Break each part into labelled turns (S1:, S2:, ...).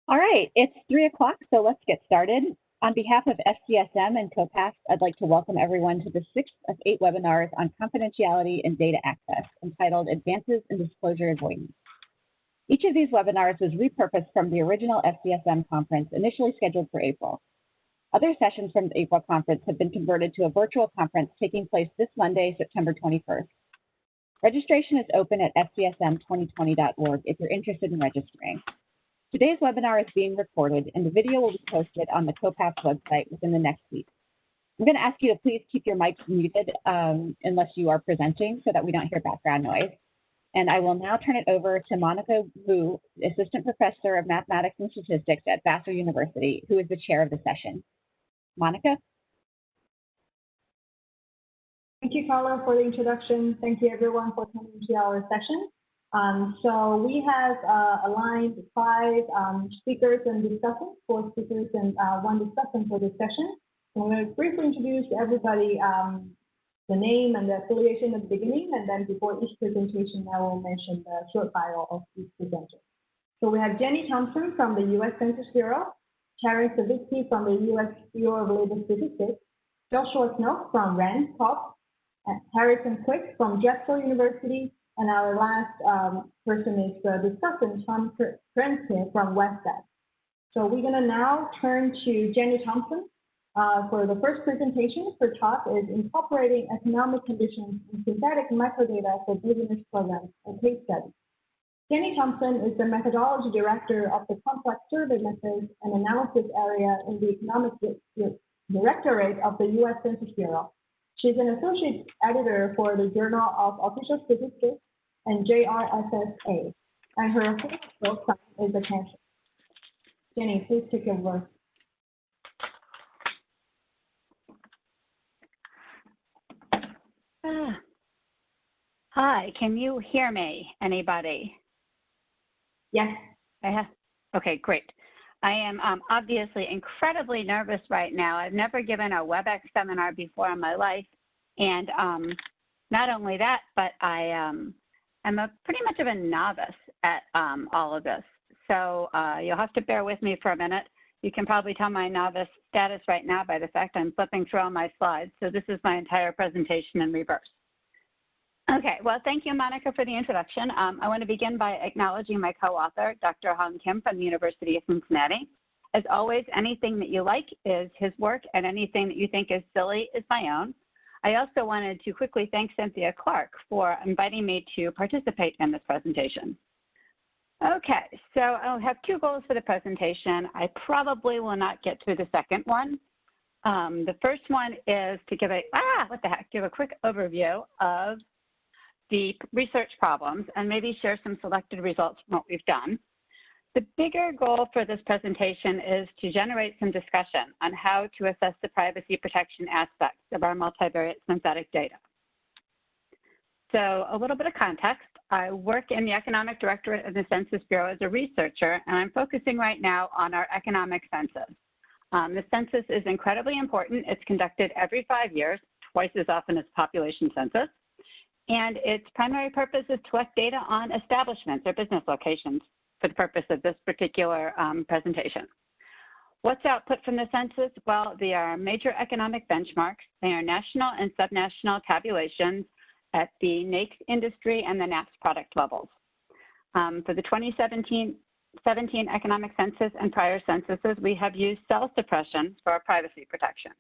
S1: All right, it's 3 o'clock, so let's get started. On behalf of SDSM and COPAS, I'd like to welcome everyone to the 6th of 8 webinars on confidentiality and data access, entitled Advances in Disclosure Avoidance. Each of these webinars was repurposed from the original SDSM conference initially scheduled for April. Other sessions from the April conference have been converted to a virtual conference taking place this Monday, September 21st. Registration is open at sdsm2020.org if you're interested in registering. Today's webinar is being recorded, and the video will be posted on the COPAS website within the next week. I'm going to ask you to please keep your mics muted unless you are presenting so that we don't hear background noise. And I will now turn it over to Monica Wu, Assistant Professor of Mathematics and Statistics at Vassar University, who is the chair of the session. Monica?
S2: Thank you, Carla, for the introduction. Thank you, everyone, for coming to our session. So we have aligned 5 speakers and discussants, 4 speakers and 1 discussant for this session. So I'm going to briefly introduce everybody the name and the affiliation at the beginning, and then before each presentation, I will mention the short bio of each presenter. So we have Jenny Thompson from the U.S. Census Bureau, Terry Savitsky from the U.S. Bureau of Labor Statistics, Joshua Snow from RAND Top, and Harrison Quick from Drexel University, and our last person is the discussant, Tom Krensky from WestEd. So we're going to now turn to Jenny Thompson for the first presentation. Her talk is Incorporating Economic Conditions in Synthetic Microdata for Business Programs, a case study. Jenny Thompson is the Methodology Director of the Complex Survey Methods and Analysis Area in the Economic Directorate of the U.S. Census Bureau. She's an Associate Editor for the Journal of Official Statistics and JRSSA, and her book is Attention. Jenny, please take over.
S3: Hi, can you hear me, anybody?
S2: Yes.
S3: Okay, great. I am obviously incredibly nervous right now. I've never given a WebEx seminar before in my life, and not only that, but I'm pretty much of a novice at all of this. So you'll have to bear with me for a minute. You can probably tell my novice status right now by the fact I'm flipping through all my slides. So this is my entire presentation in reverse. Okay, well, thank you, Monica, for the introduction. I want to begin by acknowledging my co-author, Dr. Hong Kim from the University of Cincinnati. As always, anything that you like is his work, and anything that you think is silly is my own. I also wanted to quickly thank Cynthia Clark for inviting me to participate in this presentation. Okay, so I'll have 2 goals for the presentation. I probably will not get through the second one. The first one is to give a quick overview of the research problems and maybe share some selected results from what we've done. The bigger goal for this presentation is to generate some discussion on how to assess the privacy protection aspects of our multivariate synthetic data. So a little bit of context. I work in the Economic Directorate of the Census Bureau as a researcher, and I'm focusing right now on our economic census. The census is incredibly important. It's conducted every 5 years, twice as often as population census. And its primary purpose is to collect data on establishments or business locations for the purpose of this particular presentation. What's output from the census? Well, they are major economic benchmarks. They are national and subnational tabulations at the NAICS industry and the NAPS product levels. For the 2017 economic census and prior censuses, we have used cell suppression for our privacy protection.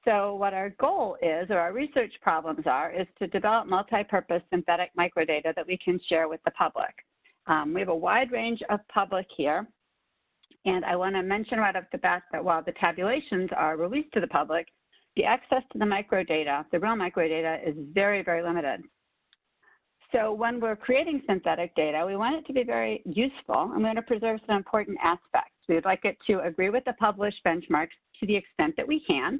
S3: So what our goal is, or our research problems are, is to develop multi-purpose synthetic microdata that we can share with the public. We have a wide range of public here, and I want to mention right off the bat that while the tabulations are released to the public, the access to the microdata, the real microdata, is very, very limited. So when we're creating synthetic data, we want it to be very useful, and we want to preserve some important aspects. We would like it to agree with the published benchmarks to the extent that we can.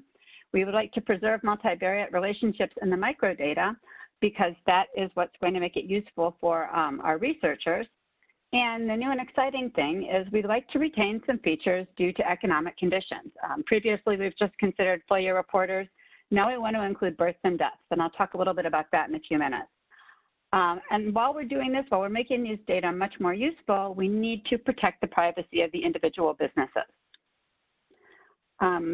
S3: We would like to preserve multivariate relationships in the microdata because that is what's going to make it useful for our researchers. And the new and exciting thing is we'd like to retain some features due to economic conditions. Previously, we've just considered FOIA reporters. Now we want to include births and deaths, and I'll talk a little bit about that in a few minutes. And while we're doing this, while we're making these data much more useful, we need to protect the privacy of the individual businesses.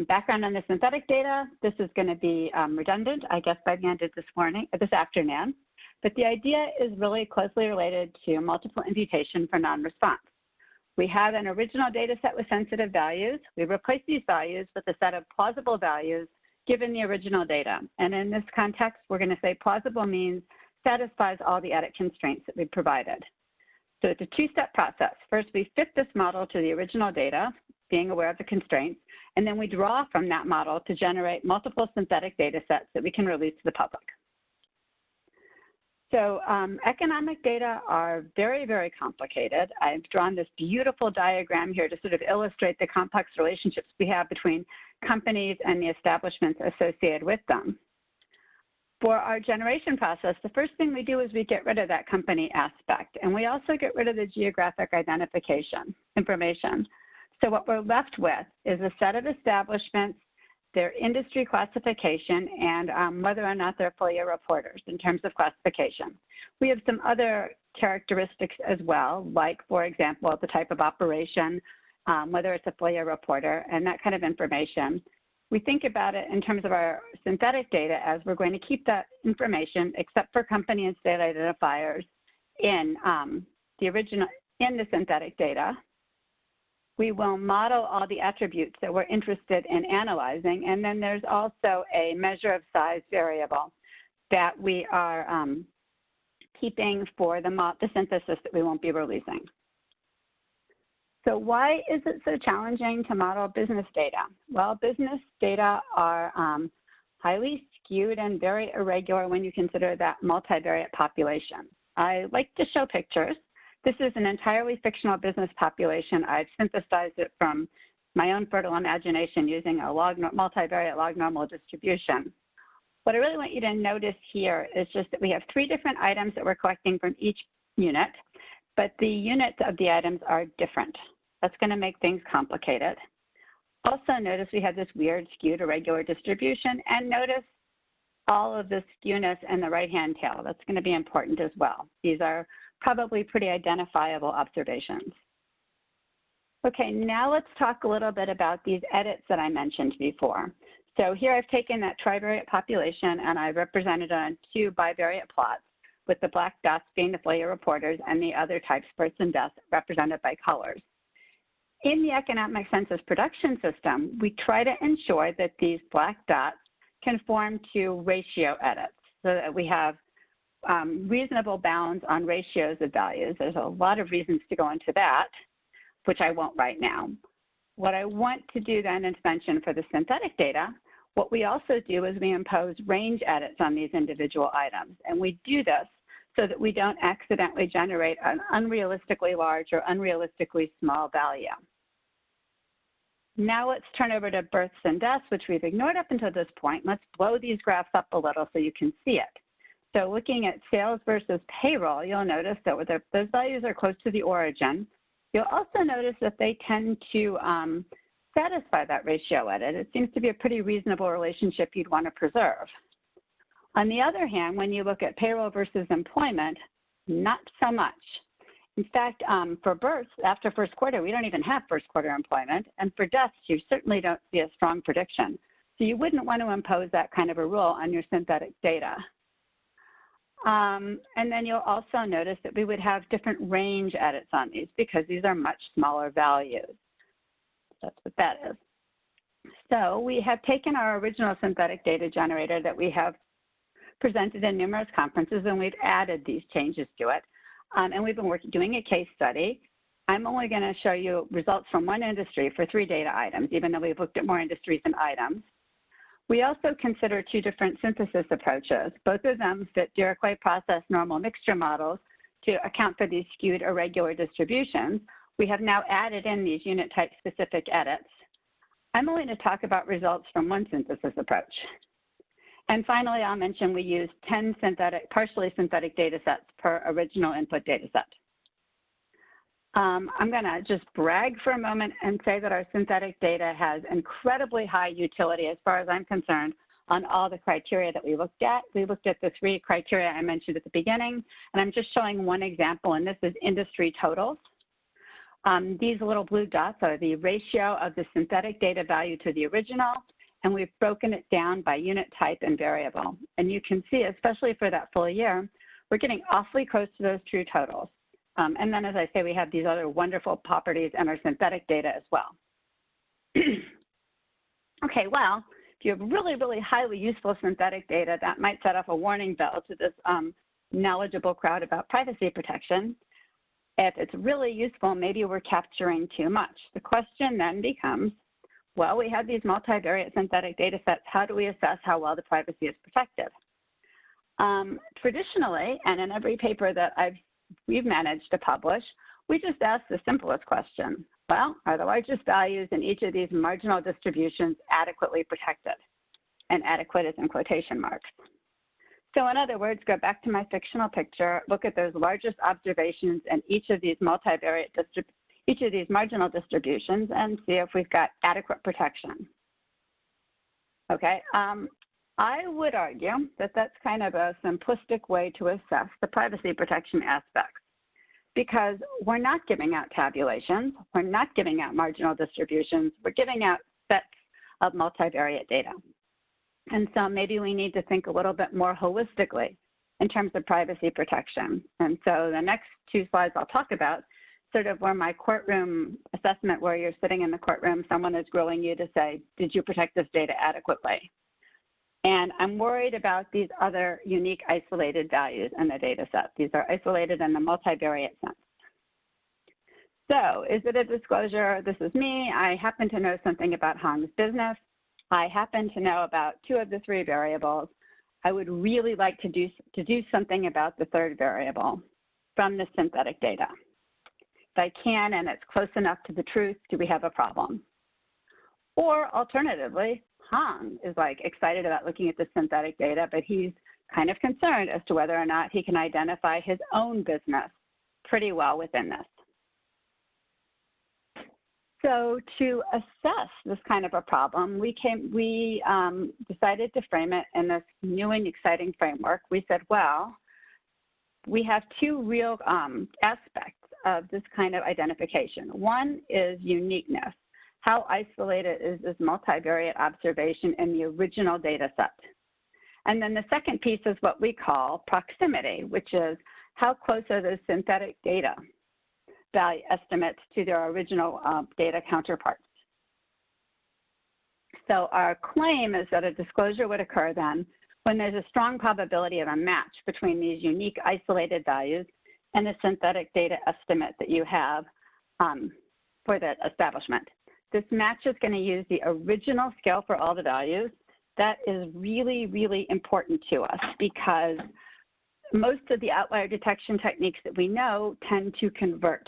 S3: Background on the synthetic data, this is going to be redundant, I guess, by the end of this afternoon. But the idea is really closely related to multiple imputation for non-response. We have an original data set with sensitive values. We replace these values with a set of plausible values given the original data. And in this context, we're going to say plausible means satisfies all the edit constraints that we provided. So it's a two-step process. First, we fit this model to the original data, being aware of the constraints, and then we draw from that model to generate multiple synthetic data sets that we can release to the public. So economic data are very, very complicated. I've drawn this beautiful diagram here to sort of illustrate the complex relationships we have between companies and the establishments associated with them. For our generation process, the first thing we do is we get rid of that company aspect, and we also get rid of the geographic identification information. So what we're left with is a set of establishments, their industry classification, and whether or not they're FOIA reporters in terms of classification. We have some other characteristics as well, like, for example, the type of operation, whether it's a FOIA reporter, and that kind of information. We think about it in terms of our synthetic data as we're going to keep that information, except for company and state identifiers, in the synthetic data. We will model all the attributes that we're interested in analyzing, and then there's also a measure of size variable that we are keeping for the synthesis that we won't be releasing. So why is it so challenging to model business data? Well, business data are highly skewed and very irregular when you consider that multivariate population. I like to show pictures. This is an entirely fictional business population. I've synthesized it from my own fertile imagination using a multivariate log normal distribution. What I really want you to notice here is just that we have 3 different items that we're collecting from each unit, but the units of the items are different. That's going to make things complicated. Also notice we have this weird skewed irregular distribution, and notice all of the skewness in the right-hand tail. That's going to be important as well. These are probably pretty identifiable observations. Okay, now let's talk a little bit about these edits that I mentioned before. So here I've taken that trivariate population and I've represented it on 2 bivariate plots, with the black dots being the FOIA reporters and the other types, births and deaths, represented by colors. In the economic census production system, we try to ensure that these black dots conform to ratio edits so that we have reasonable bounds on ratios of values. There's a lot of reasons to go into that, which I won't right now. What I want to do then is mention for the synthetic data, what we also do is we impose range edits on these individual items. And we do this so that we don't accidentally generate an unrealistically large or unrealistically small value. Now let's turn over to births and deaths, which we've ignored up until this point. Let's blow these graphs up a little so you can see it. So looking at sales versus payroll, you'll notice that those values are close to the origin. You'll also notice that they tend to satisfy that ratio edit. It seems to be a pretty reasonable relationship you'd want to preserve. On the other hand, when you look at payroll versus employment, not so much. In fact, for births, after first quarter, we don't even have first quarter employment. And for deaths, you certainly don't see a strong prediction. So you wouldn't want to impose that kind of a rule on your synthetic data. And then you'll also notice that we would have different range edits on these because these are much smaller values. That's what that is. So we have taken our original synthetic data generator that we have presented in numerous conferences, and we've added these changes to it. And we've been doing a case study. I'm only going to show you results from one industry for 3 data items, even though we've looked at more industries than items. We also consider 2 different synthesis approaches. Both of them fit Dirichlet process normal mixture models to account for these skewed irregular distributions. We have now added in these unit type specific edits. I'm only going to talk about results from one synthesis approach. And finally, I'll mention we use 10 partially synthetic data sets per original input data set. I'm going to just brag for a moment and say that our synthetic data has incredibly high utility as far as I'm concerned on all the criteria that we looked at. We looked at the 3 criteria I mentioned at the beginning, and I'm just showing one example, and this is industry totals. These little blue dots are the ratio of the synthetic data value to the original, and we've broken it down by unit type and variable. And you can see, especially for that full year, we're getting awfully close to those true totals. And then, as I say, we have these other wonderful properties in our synthetic data as well. Okay, well, if you have really, really highly useful synthetic data, that might set off a warning bell to this knowledgeable crowd about privacy protection. If it's really useful, maybe we're capturing too much. The question then becomes, well, we have these multivariate synthetic data sets. How do we assess how well the privacy is protected? Traditionally, and in every paper that we've managed to publish, we just ask the simplest question. Well, are the largest values in each of these marginal distributions adequately protected? And adequate is in quotation marks. So in other words, go back to my fictional picture, look at those largest observations in each of these multivariate each of these marginal distributions and see if we've got adequate protection. Okay, I would argue that that's kind of a simplistic way to assess the privacy protection aspects, because we're not giving out tabulations, we're not giving out marginal distributions, we're giving out sets of multivariate data. And so maybe we need to think a little bit more holistically in terms of privacy protection. And so the next 2 slides I'll talk about sort of where my courtroom assessment, where you're sitting in the courtroom, someone is grilling you to say, did you protect this data adequately? And I'm worried about these other unique isolated values in the data set. These are isolated in the multivariate sense. So is it a disclosure? This is me. I happen to know something about Hong's business. I happen to know about 2 of the 3 variables. I would really like to do something about the 3rd variable from the synthetic data. If I can and it's close enough to the truth, do we have a problem? Or alternatively, Hong is like excited about looking at the synthetic data, but he's kind of concerned as to whether or not he can identify his own business pretty well within this. So to assess this kind of a problem, we decided to frame it in this new and exciting framework. We said, well, we have 2 real aspects of this kind of identification. One is uniqueness. How isolated is this multivariate observation in the original data set? And then the second piece is what we call proximity, which is how close are those synthetic data value estimates to their original data counterparts. So our claim is that a disclosure would occur then when there's a strong probability of a match between these unique isolated values and the synthetic data estimate that you have for the establishment. This match is going to use the original scale for all the values. That is really, really important to us because most of the outlier detection techniques that we know tend to convert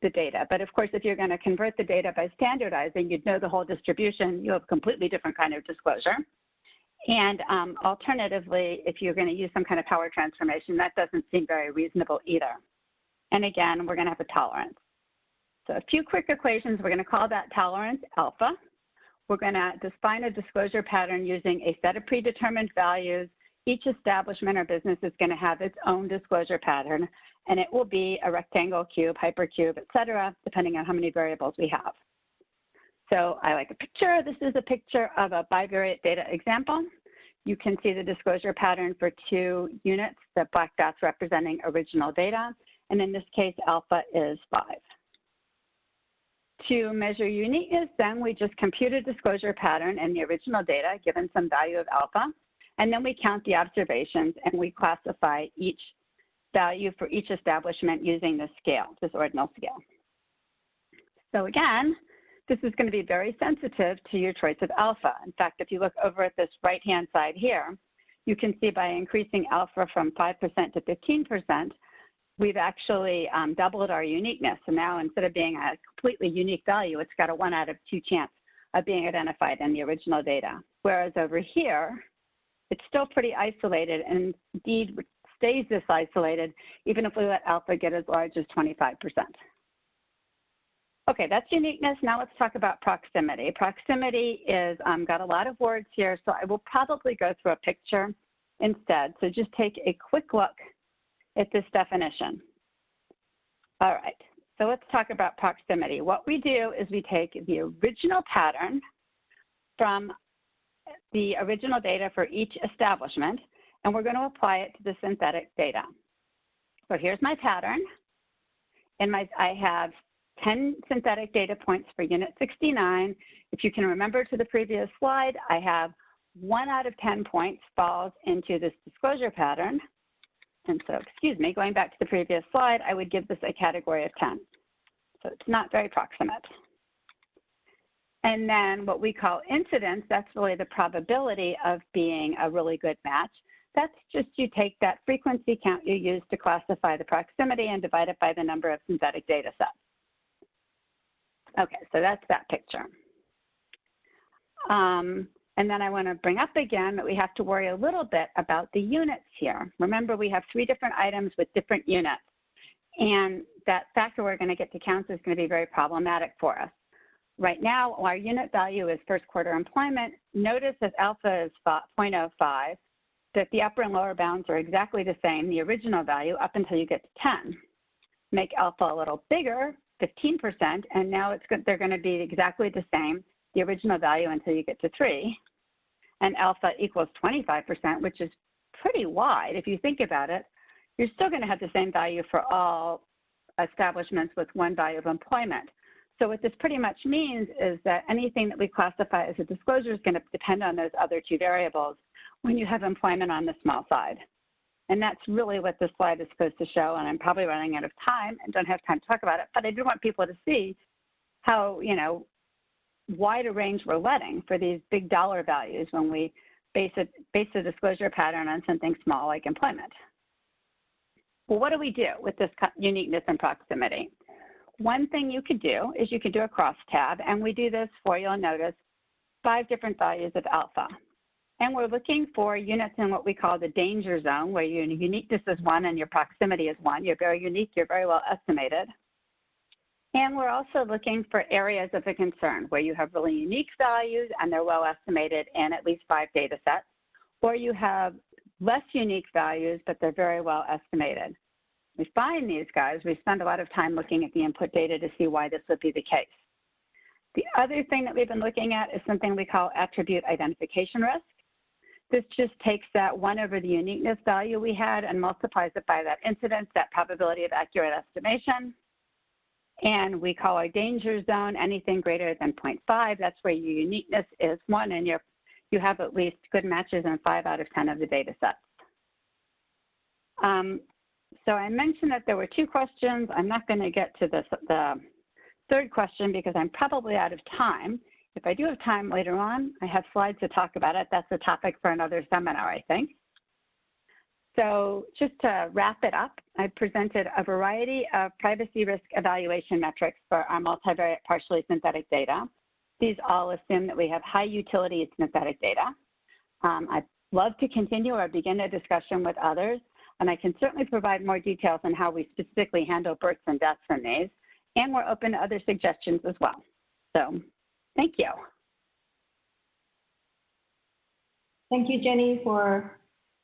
S3: the data. But of course, if you're going to convert the data by standardizing, you'd know the whole distribution, you have a completely different kind of disclosure. And alternatively, if you're going to use some kind of power transformation, that doesn't seem very reasonable either. And again, we're going to have a tolerance. So a few quick equations, we're going to call that tolerance alpha. We're going to define a disclosure pattern using a set of predetermined values. Each establishment or business is going to have its own disclosure pattern, and it will be a rectangle, cube, hypercube, et cetera, depending on how many variables we have. So I like a picture. This is a picture of a bivariate data example. You can see the disclosure pattern for 2 units, the black dots representing original data, and in this case, alpha is 5. To measure uniqueness, then we just compute a disclosure pattern in the original data, given some value of alpha, and then we count the observations and we classify each value for each establishment using this scale, this ordinal scale. So again, this is going to be very sensitive to your choice of alpha. In fact, if you look over at this right-hand side here, you can see by increasing alpha from 5% to 15%, we've actually doubled our uniqueness. So now instead of being a completely unique value, it's got a 1 out of 2 chance of being identified in the original data. Whereas over here, it's still pretty isolated and indeed stays this isolated even if we let alpha get as large as 25%. Okay, that's uniqueness. Now let's talk about proximity. Proximity is got a lot of words here, so I will probably go through a picture instead. So just take a quick look at this definition. All right, so let's talk about proximity. What we do is we take the original pattern from the original data for each establishment, and we're going to apply it to the synthetic data. So here's my pattern, and I have 10 synthetic data points for unit 69. If you can remember to the previous slide, I have 1 out of 10 points falls into this disclosure pattern. And so, excuse me, going back to the previous slide, I would give this a category of 10. So it's not very proximate. And then what we call incidence, that's really the probability of being a really good match. That's just you take that frequency count you use to classify the proximity and divide it by the number of synthetic data sets. Okay, so that's that picture. And then I want to bring up again that we have to worry a little bit about the units here. Remember, we have 3 different items with different units. And that factor we're going to get to counts is going to be very problematic for us. Right now, our unit value is first quarter employment. Notice that alpha is 0.05, that the upper and lower bounds are exactly the same, the original value, up until you get to 10. Make alpha a little bigger, 15%, and now they're going to be exactly the same, the original value, until you get to 3. And alpha equals 25%, which is pretty wide. If you think about it, you're still going to have the same value for all establishments with 1 value of employment. So what this pretty much means is that anything that we classify as a disclosure is going to depend on those other 2 variables when you have employment on the small side. And that's really what this slide is supposed to show, and I'm probably running out of time and don't have time to talk about it, but I do want people to see how, wide a range we're letting for these big dollar values when we base a disclosure pattern on something small like employment. Well, what do we do with this uniqueness and proximity? One thing you could do is you could do a crosstab, and we do this for, you'll notice, 5 different values of alpha. And we're looking for units in what we call the danger zone, where your uniqueness is 1 and your proximity is 1. You're very unique, you're very well estimated. And we're also looking for areas of a concern, where you have really unique values and they're well estimated in at least 5 data sets, or you have less unique values, but they're very well estimated. We find these guys, we spend a lot of time looking at the input data to see why this would be the case. The other thing that we've been looking at is something we call attribute identification risk. This just takes that 1 over the uniqueness value we had and multiplies it by that incidence, that probability of accurate estimation. And we call our danger zone anything greater than 0.5. That's where your uniqueness is 1 and you have at least good matches in 5 out of 10 of the data sets. So I mentioned that there were 2 questions. I'm not going to get to the 3rd question because I'm probably out of time. If I do have time later on, I have slides to talk about it. That's a topic for another seminar, I think. So just to wrap it up, I presented a variety of privacy risk evaluation metrics for our multivariate partially synthetic data. These all assume that we have high utility synthetic data. I'd love to continue or begin a discussion with others, and I can certainly provide more details on how we specifically handle births and deaths from these, and we're open to other suggestions as well. So thank you.
S2: Thank you, Jenny, for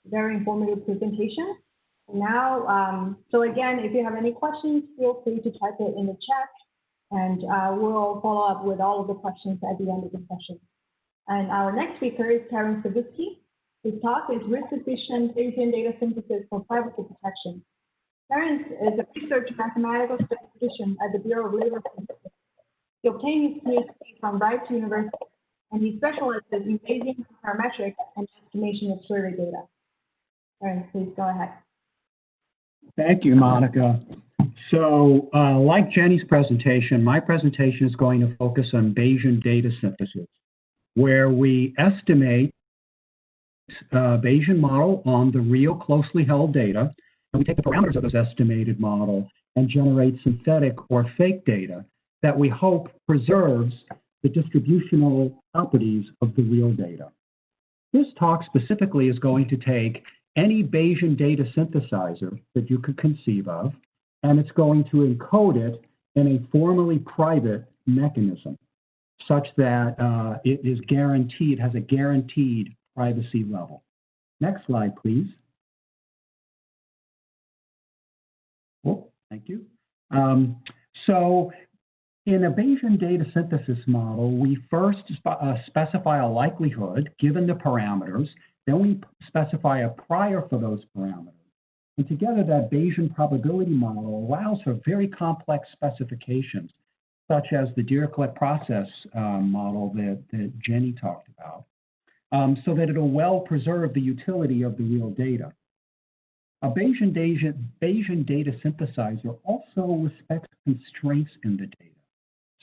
S2: a very informative presentation. Now, so again, if you have any questions, feel free to type it in the chat, and we'll follow up with all of the questions at the end of the session. And our next speaker is Karen Savitsky. His talk is Risk-Efficient Bayesian Data Synthesis for Privacy Protection. Karen is a research mathematical statistician at the Bureau of Labor Statistics. He obtained his PhD from Rice University, and he specializes in Bayesian parametrics and estimation of survey data. Karen, please go ahead.
S4: Thank you, Monica. So, like Jenny's presentation, my presentation is going to focus on Bayesian data synthesis, where we estimate Bayesian model on the real closely held data, and we take the parameters of this estimated model and generate synthetic or fake data that we hope preserves the distributional properties of the real data. This talk specifically is going to take any Bayesian data synthesizer that you could conceive of, and it's going to encode it in a formally private mechanism such that it is guaranteed, has a guaranteed privacy level. Next slide, please. Oh, thank you. So in a Bayesian data synthesis model, we first specify a likelihood given the parameters, then we specify a prior for those parameters. And together, that Bayesian probability model allows for very complex specifications, such as the Dirichlet process model that Jenny talked about, so that it'll well preserve the utility of the real data. A Bayesian data synthesizer also respects constraints in the data.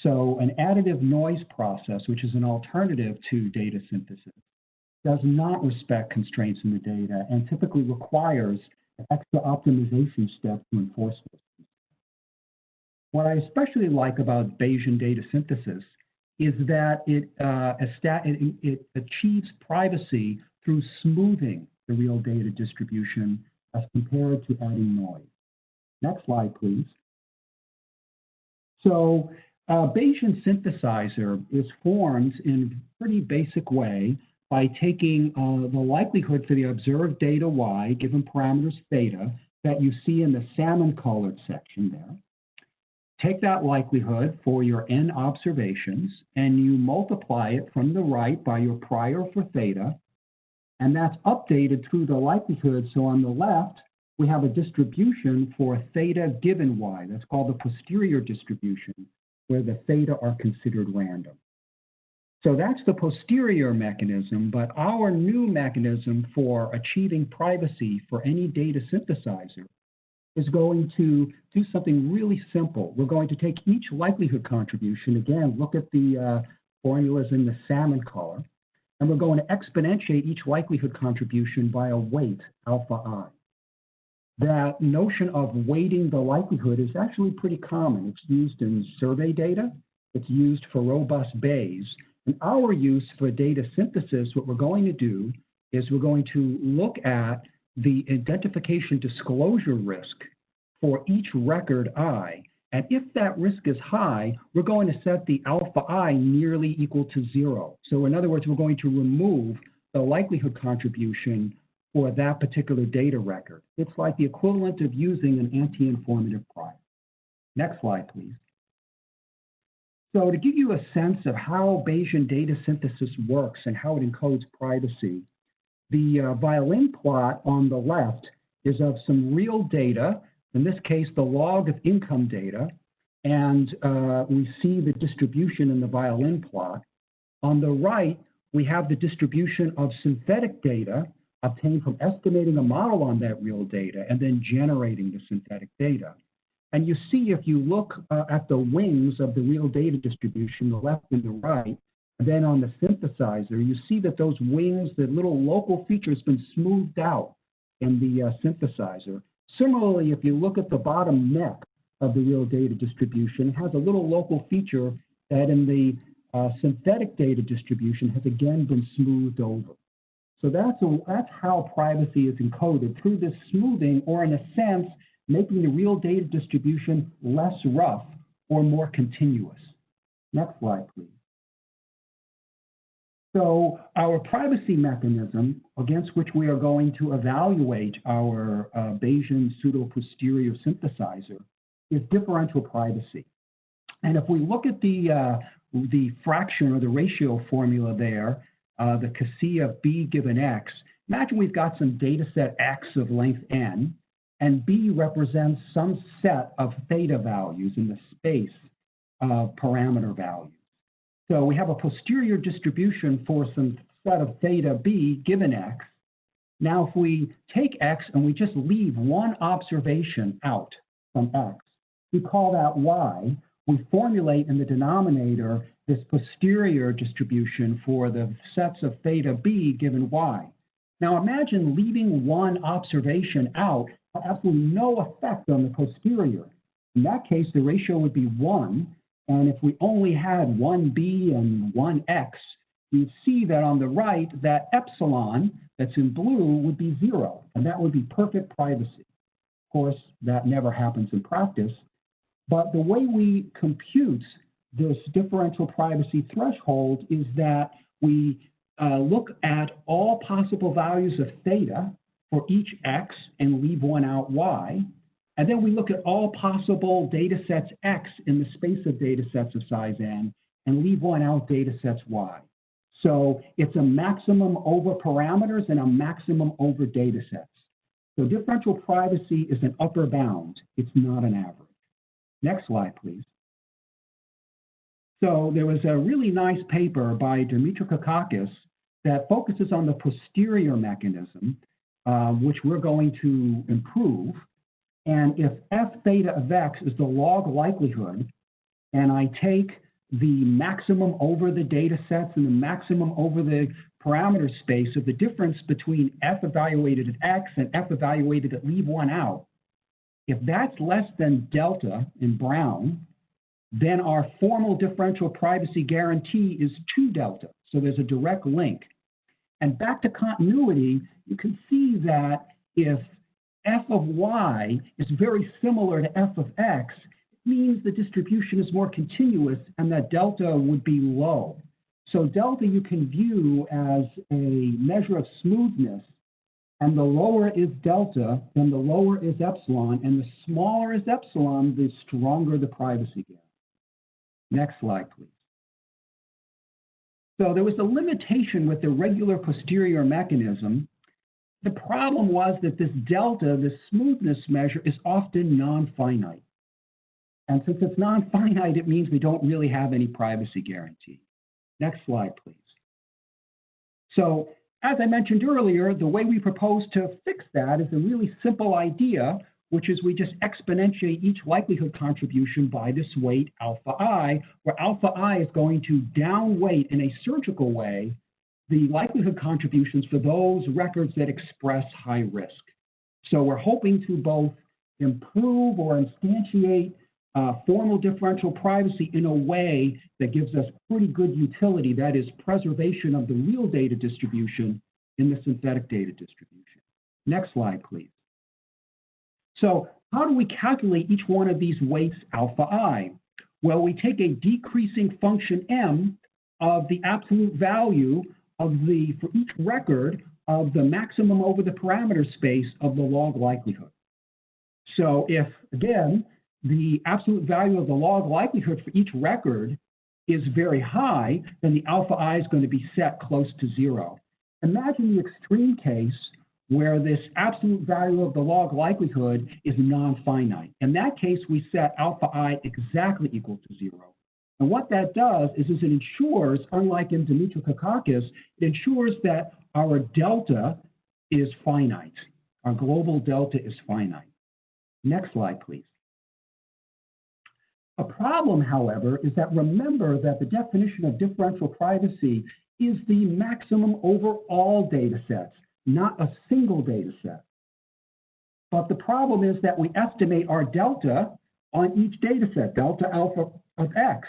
S4: So an additive noise process, which is an alternative to data synthesis, does not respect constraints in the data and typically requires an extra optimization step to enforce this. What I especially like about Bayesian data synthesis is that it achieves privacy through smoothing the real data distribution as compared to adding noise. Next slide, please. So Bayesian synthesizer is formed in a pretty basic way by taking the likelihood for the observed data y, given parameters theta, that you see in the salmon-colored section there. Take that likelihood for your n observations, and you multiply it from the right by your prior for theta, and that's updated through the likelihood. So on the left, we have a distribution for theta given y. That's called the posterior distribution, where the theta are considered random. So that's the posterior mechanism, but our new mechanism for achieving privacy for any data synthesizer is going to do something really simple. We're going to take each likelihood contribution, again, look at the formulas in the salmon color, and we're going to exponentiate each likelihood contribution by a weight, alpha I. That notion of weighting the likelihood is actually pretty common. It's used in survey data. It's used for robust Bayes. And our use for data synthesis, what we're going to do is we're going to look at the identification disclosure risk for each record I. And if that risk is high, we're going to set the alpha I nearly equal to 0. So in other words, we're going to remove the likelihood contribution for that particular data record. It's like the equivalent of using an anti-informative prior. Next slide, please. So to give you a sense of how Bayesian data synthesis works and how it encodes privacy, the violin plot on the left is of some real data, in this case, the log of income data, and we see the distribution in the violin plot. On the right, we have the distribution of synthetic data obtained from estimating a model on that real data and then generating the synthetic data. And you see, if you look at the wings of the real data distribution, the left and the right, and then on the synthesizer, you see that those wings, the little local feature has been smoothed out in the synthesizer. Similarly, if you look at the bottom neck of the real data distribution, it has a little local feature that in the synthetic data distribution has again been smoothed over. So that's how privacy is encoded through this smoothing, or in a sense, making the real data distribution less rough or more continuous. Next slide, please. So our privacy mechanism against which we are going to evaluate our Bayesian pseudo-posterior synthesizer is differential privacy. And if we look at the fraction or the ratio formula there, the Cassia of B given X, imagine we've got some data set X of length N, and B represents some set of theta values in the space of parameter values. So we have a posterior distribution for some set of theta B given X. Now, if we take X and we just leave one observation out from X, we call that Y. We formulate in the denominator this posterior distribution for the sets of theta B given Y. Now, imagine leaving one observation out, absolutely no effect on the posterior. In that case, the ratio would be 1. And if we only had one B and one X, you'd see that on the right, that epsilon that's in blue would be 0, and that would be perfect privacy. Of course, that never happens in practice. But the way we compute this differential privacy threshold is that we look at all possible values of theta for each x and leave one out y. And then we look at all possible data sets x in the space of data sets of size n and leave one out data sets y. So it's a maximum over parameters and a maximum over data sets. So differential privacy is an upper bound. It's not an average. Next slide, please. So there was a really nice paper by Dimitrakakis that focuses on the posterior mechanism, which we're going to improve. And if f theta of x is the log likelihood, and I take the maximum over the data sets and the maximum over the parameter space of the difference between f evaluated at x and f evaluated at leave one out, if that's less than delta in brown, then our formal differential privacy guarantee is 2 delta. So there's a direct link. And back to continuity, you can see that if f of y is very similar to f of x, it means the distribution is more continuous and that delta would be low. So delta you can view as a measure of smoothness, and the lower is delta, then the lower is epsilon, and the smaller is epsilon, the stronger the privacy guarantee. Next slide, please. So there was a limitation with the regular posterior mechanism. The problem was that this delta, this smoothness measure, is often non-finite. And since it's non-finite, it means we don't really have any privacy guarantee. Next slide, please. So as I mentioned earlier, the way we propose to fix that is a really simple idea, which is we just exponentiate each likelihood contribution by this weight alpha I, where alpha I is going to downweight in a surgical way the likelihood contributions for those records that express high risk. So we're hoping to both improve or instantiate formal differential privacy in a way that gives us pretty good utility, that is preservation of the real data distribution in the synthetic data distribution. Next slide, please. So how do we calculate each one of these weights alpha I? Well, we take a decreasing function m of the absolute value of for each record of the maximum over the parameter space of the log likelihood. So if, again, the absolute value of the log likelihood for each record is very high, then the alpha I is going to be set close to 0. Imagine the extreme case where this absolute value of the log likelihood is non-finite. In that case, we set alpha I exactly equal to 0. And what that does is it ensures, unlike in Dimitrakakis, it ensures that our delta is finite. Our global delta is finite. Next slide, please. A problem, however, is that remember that the definition of differential privacy is the maximum over all data sets, not a single data set. But the problem is that we estimate our delta on each data set, delta alpha of x.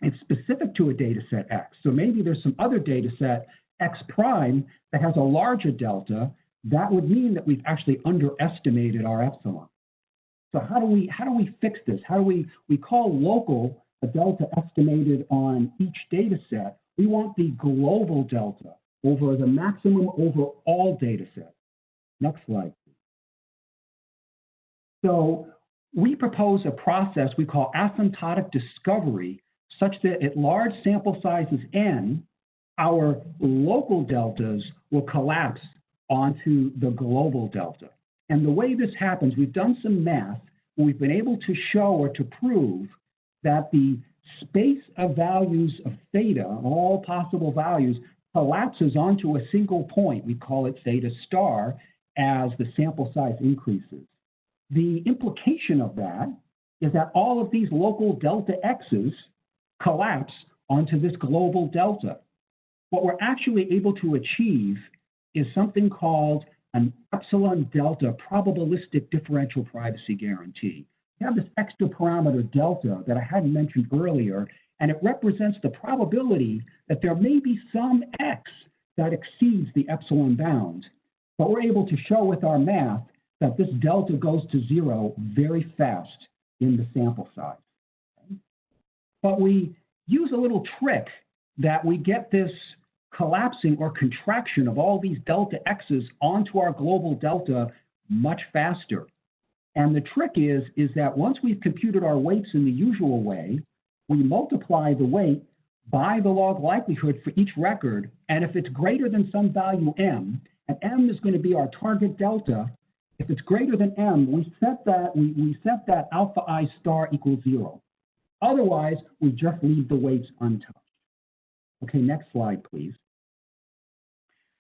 S4: It's specific to a data set x. So maybe there's some other data set x prime that has a larger delta. That would mean that we've actually underestimated our epsilon. So how do we fix this? How do we call local a delta estimated on each data set? We want the global delta over the maximum over all data sets. Next slide. So we propose a process we call asymptotic discovery, such that at large sample sizes n, our local deltas will collapse onto the global delta. And the way this happens, we've done some math, we've been able to show or to prove that the space of values of theta, all possible values, collapses onto a single point. We call it theta star as the sample size increases. The implication of that is that all of these local delta x's collapse onto this global delta. What we're actually able to achieve is something called an epsilon delta probabilistic differential privacy guarantee. We have this extra parameter delta that I hadn't mentioned earlier, and it represents the probability that there may be some x that exceeds the epsilon bound. But we're able to show with our math that this delta goes to 0 very fast in the sample size. Okay? But we use a little trick that we get this collapsing or contraction of all these delta x's onto our global delta much faster. And the trick is that once we've computed our weights in the usual way, we multiply the weight by the log likelihood for each record, and if it's greater than some value m, and m is going to be our target delta, if it's greater than m, we set that alpha I star equals 0. Otherwise, we just leave the weights untouched. Okay, next slide, please.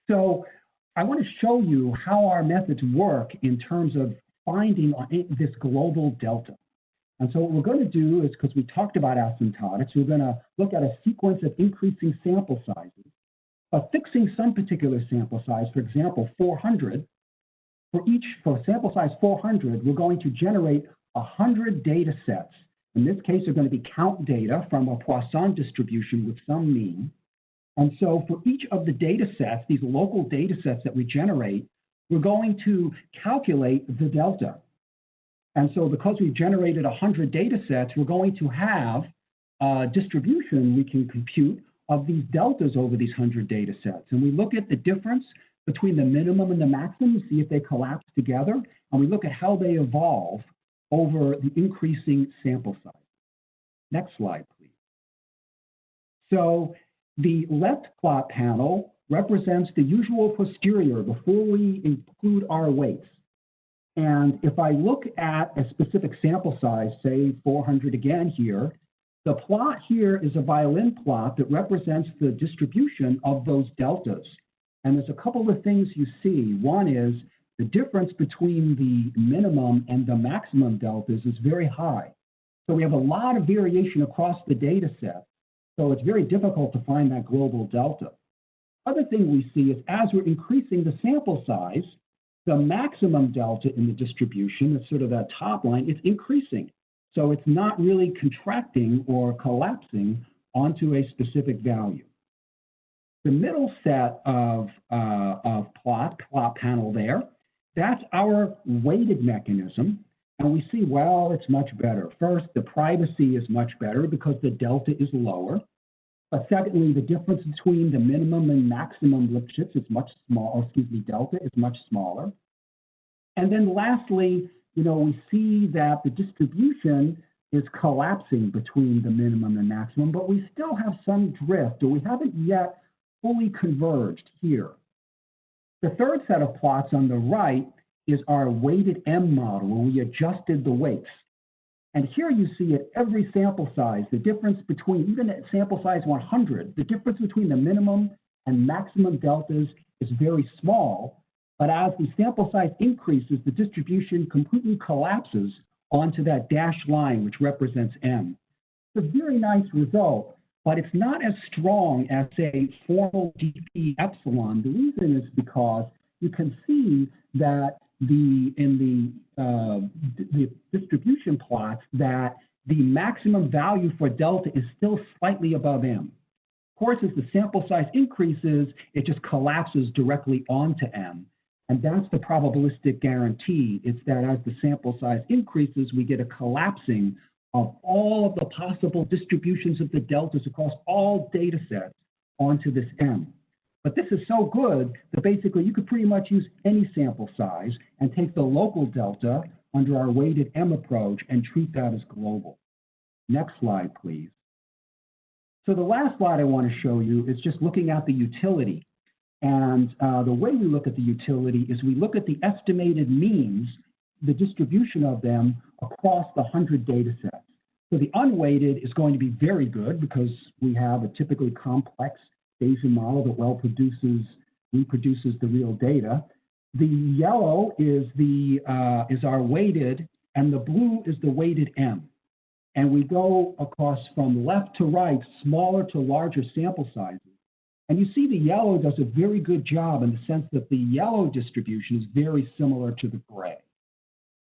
S4: So I want to show you how our methods work in terms of finding this global delta. And so what we're going to do is, because we talked about asymptotics, we're going to look at a sequence of increasing sample sizes, but fixing some particular sample size, for example, 400. For sample size 400, we're going to generate 100 data sets. In this case, they're going to be count data from a Poisson distribution with some mean. And so for each of the data sets, these local data sets that we generate, we're going to calculate the delta. And so because we've generated 100 data sets, we're going to have a distribution we can compute of these deltas over these 100 data sets. And we look at the difference between the minimum and the maximum to see if they collapse together. And we look at how they evolve over the increasing sample size. Next slide, please. So the left plot panel represents the usual posterior before we include our weights. And if I look at a specific sample size, say 400 again here, the plot here is a violin plot that represents the distribution of those deltas. And there's a couple of things you see. One is the difference between the minimum and the maximum deltas is very high. So we have a lot of variation across the data set. So it's very difficult to find that global delta. Other thing we see is as we're increasing the sample size, the maximum delta in the distribution, that's sort of that top line, it's increasing. So it's not really contracting or collapsing onto a specific value. The middle set of plot panel there, that's our weighted mechanism. And we see, well, it's much better. First, the privacy is much better because the delta is lower. But secondly, the difference between the minimum and maximum Lipschitz is much smaller, delta is much smaller. And then lastly, we see that the distribution is collapsing between the minimum and maximum, but we still have some drift, or we haven't yet fully converged here. The third set of plots on the right is our weighted M model, where we adjusted the weights. And here you see at every sample size, the difference between, even at sample size 100, the difference between the minimum and maximum deltas is very small. But as the sample size increases, the distribution completely collapses onto that dashed line, which represents M. It's a very nice result, but it's not as strong as, say, formal dp epsilon. The reason is because you can see that in the distribution plots that the maximum value for delta is still slightly above M. Of course, as the sample size increases, it just collapses directly onto M. And that's the probabilistic guarantee. It's that as the sample size increases, we get a collapsing of all of the possible distributions of the deltas across all data sets onto this M. But this is so good that basically you could pretty much use any sample size and take the local delta under our weighted M approach and treat that as global. Next slide, please. So the last slide I want to show you is just looking at the utility. And the way we look at the utility is we look at the estimated means, the distribution of them across the 100 data sets. So the unweighted is going to be very good because we have a typically complex Bayesian model that reproduces the real data. The yellow is our weighted, and the blue is the weighted M. And we go across from left to right, smaller to larger sample sizes. And you see the yellow does a very good job in the sense that the yellow distribution is very similar to the gray.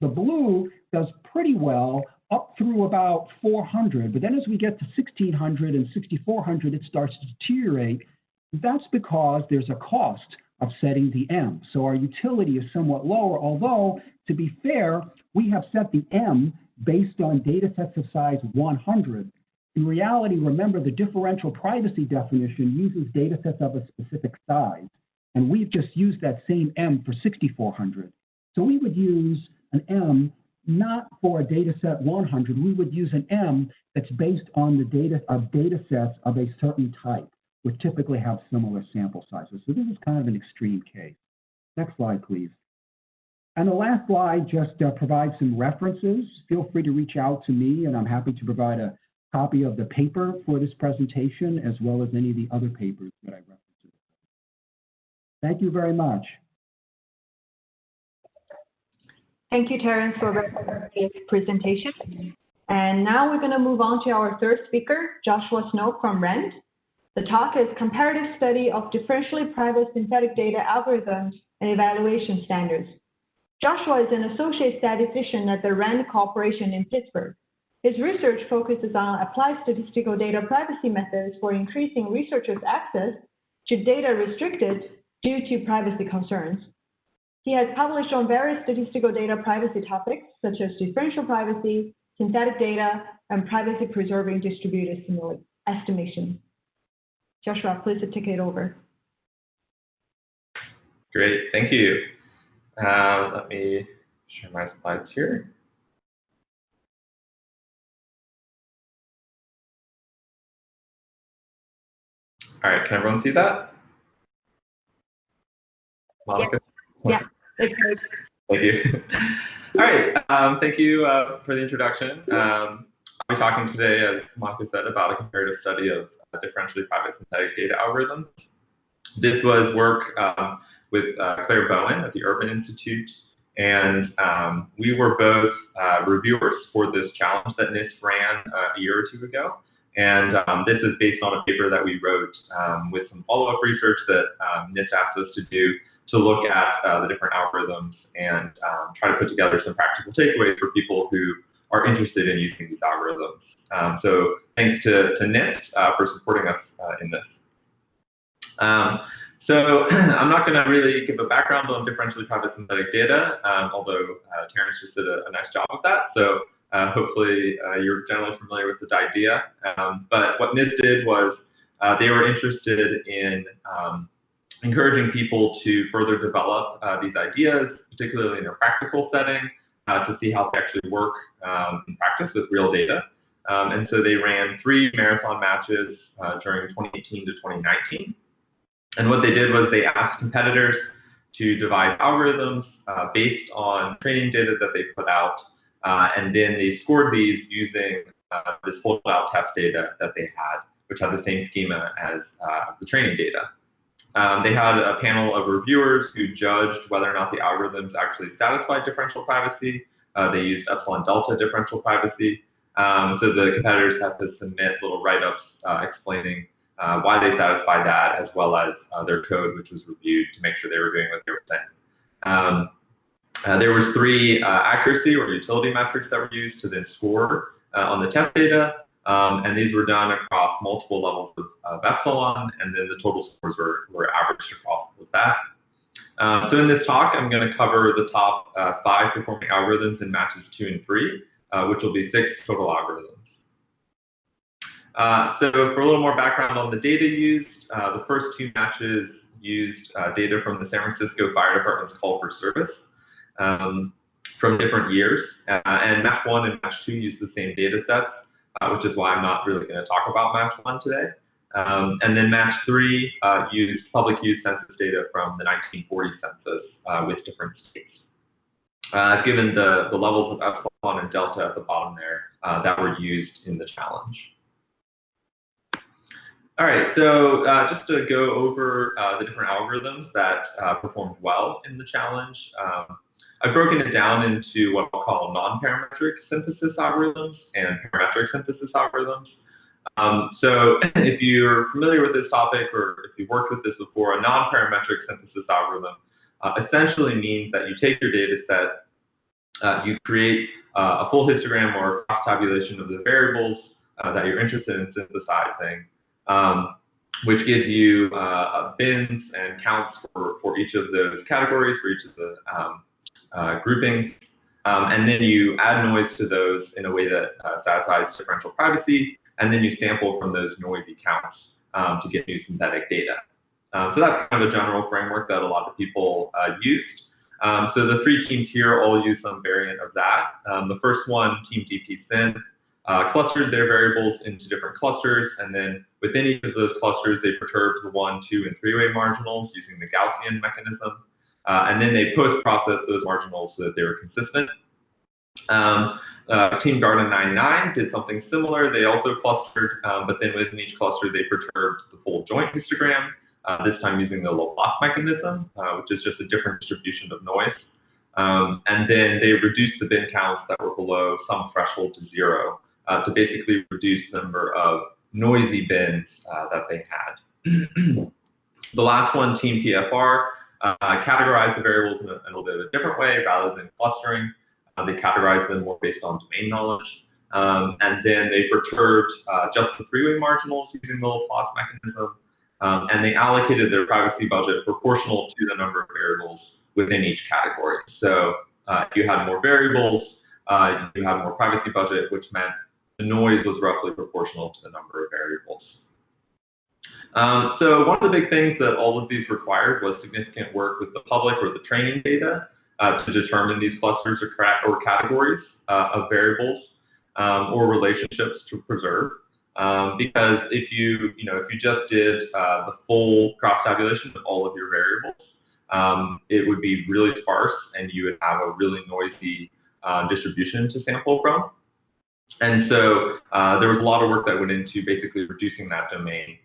S4: The blue does pretty well up through about 400, but then as we get to 1600 and 6400, it starts to deteriorate. That's because there's a cost of setting the M. So our utility is somewhat lower, although, to be fair, we have set the M based on data sets of size 100. In reality, remember, the differential privacy definition uses data sets of a specific size, and we've just used that same M for 6,400. So we would use an M not for a data set 100, we would use an M that's based on the data sets of a certain type, which typically have similar sample sizes. So this is kind of an extreme case. Next slide, please. And the last slide just provides some references. Feel free to reach out to me, and I'm happy to provide a copy of the paper for this presentation, as well as any of the other papers that I referenced. Thank you very much.
S2: Thank you, Terrence, for the presentation. And now we're going to move on to our third speaker, Joshua Snow from RAND. The talk is Comparative Study of Differentially Private Synthetic Data Algorithms and Evaluation Standards. Joshua is an associate statistician at the RAND Corporation in Pittsburgh. His research focuses on applied statistical data privacy methods for increasing researchers' access to data restricted due to privacy concerns. He has published on various statistical data privacy topics, such as differential privacy, synthetic data, and privacy-preserving distributed estimation. Joshua, please take it over.
S5: Great, thank you. Let me share my slides here. All right, can everyone see that? Monica?
S2: Yeah. It's good.
S5: Thank you. All right, thank you for the introduction. I'll be talking today, as Monica said, about a comparative study of differentially private synthetic data algorithms. This was work with Claire Bowen at the Urban Institute, and we were both reviewers for this challenge that NIST ran a year or two ago. And this is based on a paper that we wrote with some follow-up research that NIST asked us to do to look at the different algorithms and try to put together some practical takeaways for people who are interested in using these algorithms. So thanks to NIST for supporting us in this. So I'm not going to really give a background on differentially private synthetic data, although Terrence just did a nice job of that. So hopefully you're generally familiar with this idea. But what NIST did was they were interested in encouraging people to further develop these ideas, particularly in a practical setting, to see how they actually work in practice with real data. And so they ran 3 marathon matches during 2018 to 2019. And what they did was they asked competitors to devise algorithms based on training data that they put out, and then they scored these using this fold-out test data that they had, which had the same schema as the training data. They had a panel of reviewers who judged whether or not the algorithms actually satisfied differential privacy. They used epsilon delta differential privacy. So the competitors had to submit little write-ups explaining why they satisfied that, as well as their code, which was reviewed to make sure they were doing what they were saying. There were 3 accuracy or utility metrics that were used to then score on the test data, and these were done across multiple levels of epsilon, and then the total scores were averaged across with that. So in this talk, I'm going to cover the top 5 performing algorithms in matches 2 and 3, which will be 6 total algorithms. So for a little more background on the data used, the first 2 matches used data from the San Francisco Fire Department's call for service from different years. And match 1 and match 2 used the same data sets, which is why I'm not really going to talk about match 1 today. And then match 3 used public use census data from the 1940 census with different states. Given the levels of epsilon and delta at the bottom there that were used in the challenge. All right, so just to go over the different algorithms that performed well in the challenge, I've broken it down into what I'll call non-parametric synthesis algorithms and parametric synthesis algorithms. So if you're familiar with this topic, or if you've worked with this before, a non-parametric synthesis algorithm essentially means that you take your data set, you create a full histogram or cross tabulation of the variables that you're interested in synthesizing, which gives you bins and counts for each of those categories, for each of the groupings. And then you add noise to those in a way that satisfies differential privacy, and then you sample from those noisy counts to get new synthetic data. So that's kind of a general framework that a lot of people used. So the three teams here all use some variant of that. The first one, Team DP-SYN, clustered their variables into different clusters, and then within each of those clusters, they perturbed the 1, 2, and 3-way marginals using the Gaussian mechanism. And then they post-processed those marginals so that they were consistent. Team Garden 99 did something similar. They also clustered, but then within each cluster, they perturbed the full joint histogram, this time using the Laplace mechanism, which is just a different distribution of noise. And then they reduced the bin counts that were below some threshold to 0 to basically reduce the number of noisy bins that they had. The last one, Team TFR, categorized the variables in a little bit of a different way rather than clustering. They categorized them more based on domain knowledge. And then they perturbed just the 3-way marginals using the Laplace mechanism. And they allocated their privacy budget proportional to the number of variables within each category. So if you had more variables, you had more privacy budget, which meant the noise was roughly proportional to the number of variables. So one of the big things that all of these required was significant work with the public or the training data to determine these clusters or categories of variables or relationships to preserve. Because if you just did the full cross tabulation of all of your variables, it would be really sparse and you would have a really noisy distribution to sample from. And so there was a lot of work that went into basically reducing that domain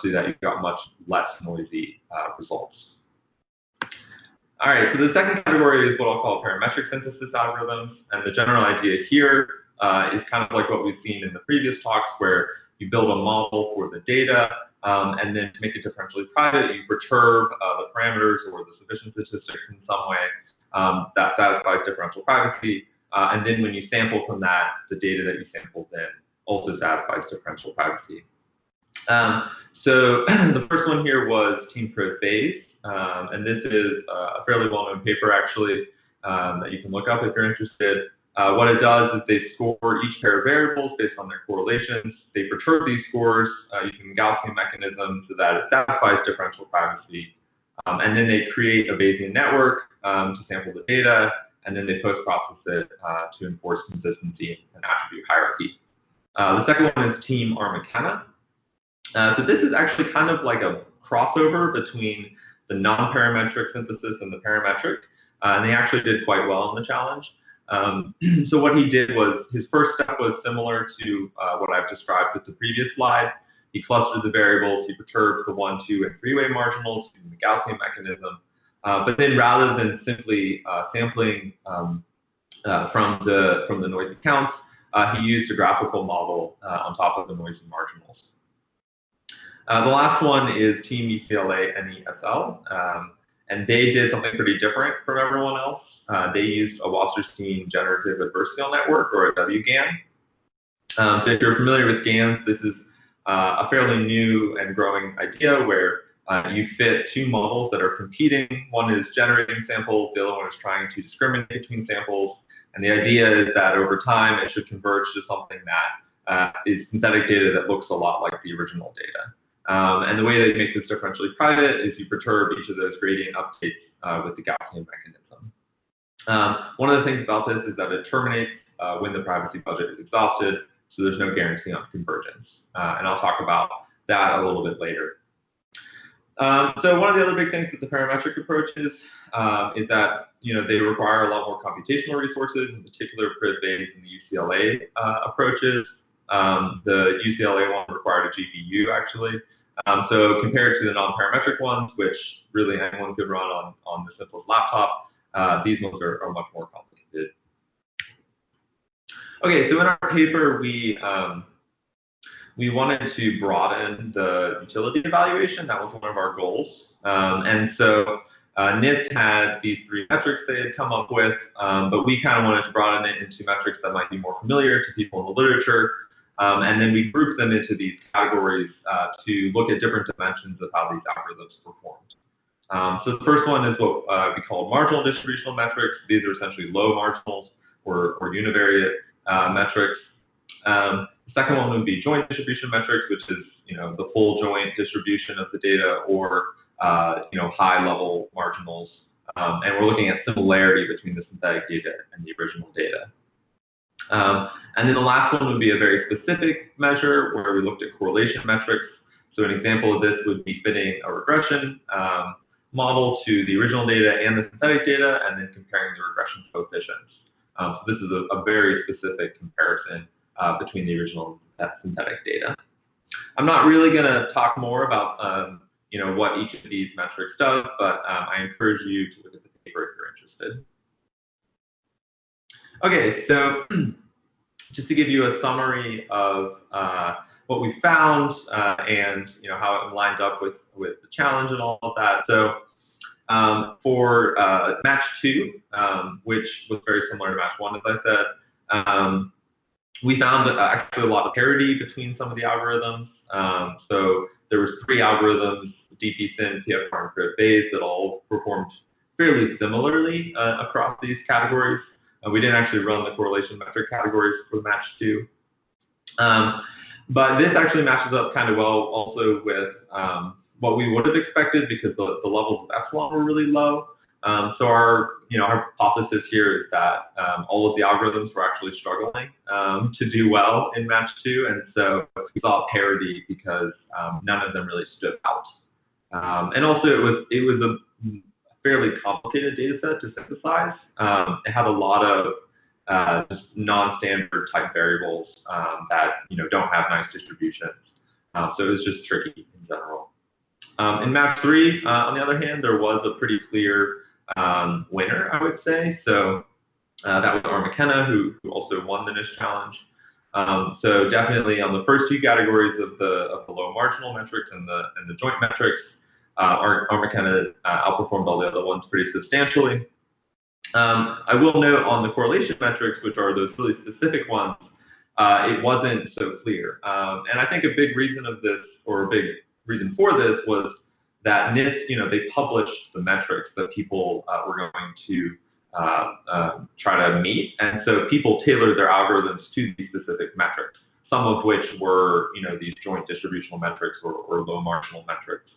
S5: so that you got much less noisy results. All right, so the second category is what I'll call parametric synthesis algorithms. And the general idea here is kind of like what we've seen in the previous talks, where you build a model for the data, and then to make it differentially private, you perturb the parameters or the sufficient statistics in some way that satisfies differential privacy. And then when you sample from that, the data that you sampled then also satisfies differential privacy. So the first one here was Team Pro-Phase, and this is a fairly well-known paper actually that you can look up if you're interested. What it does is they score each pair of variables based on their correlations. They perturb these scores using the Gaussian mechanism so that it satisfies differential privacy. And then they create a Bayesian network to sample the data, and then they post-process it to enforce consistency and attribute hierarchy. The second one is Team Armakena. So this is actually kind of like a crossover between the non-parametric synthesis and the parametric, and they actually did quite well in the challenge. So what he did was, his first step was similar to what I've described with the previous slide. He clustered the variables, he perturbed the 1, 2, and 3-way marginals using the Gaussian mechanism. But then rather than simply sampling from the noisy counts, he used a graphical model on top of the noisy marginals. The last one is Team UCLA NESL, and they did something pretty different from everyone else. They used a Wasserstein generative adversarial network, or a WGAN. So if you're familiar with GANs, this is a fairly new and growing idea where you fit two models that are competing. One is generating samples, the other one is trying to discriminate between samples. And the idea is that over time, it should converge to something that is synthetic data that looks a lot like the original data. And the way that you make this differentially private is you perturb each of those gradient updates with the Gaussian mechanism. One of the things about this is that it terminates when the privacy budget is exhausted, so there's no guarantee on convergence. And I'll talk about that a little bit later. So one of the other big things with the parametric approach is that they require a lot more computational resources, in particular Pro-Phase and the UCLA approaches. The UCLA one required a GPU actually. So compared to the non-parametric ones, which really anyone could run on the simplest laptop, these ones are much more complicated. Okay, so in our paper, we wanted to broaden the utility evaluation. That was one of our goals. And so NIST had these three metrics they had come up with, but we kind of wanted to broaden it into metrics that might be more familiar to people in the literature. And then we grouped them into these categories to look at different dimensions of how these algorithms performed. So the first one is what we call marginal distributional metrics. These are essentially low marginals. or univariate metrics. The second one would be joint distribution metrics, which is the full joint distribution of the data, or high-level marginals. And we're looking at similarity between the synthetic data and the original data. And then the last one would be a very specific measure where we looked at correlation metrics. So an example of this would be fitting a regression model to the original data and the synthetic data, and then comparing the regression coefficients. So this is a very specific comparison between the original and synthetic data. I'm not really going to talk more about what each of these metrics does, but I encourage you to look at the paper if you're interested. Okay, so just to give you a summary of what we found and how it lines up with the challenge and all of that. So for match 2, which was very similar to match 1, as I said, we found actually a lot of parity between some of the algorithms. So there was 3 algorithms, DPSIN, PFR, and Crit Bayes, that all performed fairly similarly across these categories. We didn't actually run the correlation metric categories for match 2. But this actually matches up kind of well also with what we would have expected, because the levels of epsilon were really low. So our hypothesis here is that all of the algorithms were actually struggling to do well in match 2, and so we saw parity because none of them really stood out. And also it was a fairly complicated data set to synthesize. It had a lot of just non-standard type variables that don't have nice distributions. So it was just tricky in general. In match 3, on the other hand, there was a pretty clear winner, I would say. So that was R. McKenna, who also won the NIST challenge. So definitely on the first 2 categories of the low marginal metrics and the joint metrics, R. McKenna outperformed all the other ones pretty substantially. I will note on the correlation metrics, which are those really specific ones, it wasn't so clear. And I think a big reason of this, or a big reason for this, was that NIST, they published the metrics that people were going to try to meet, and so people tailored their algorithms to these specific metrics, some of which were, these joint distributional metrics or low marginal metrics.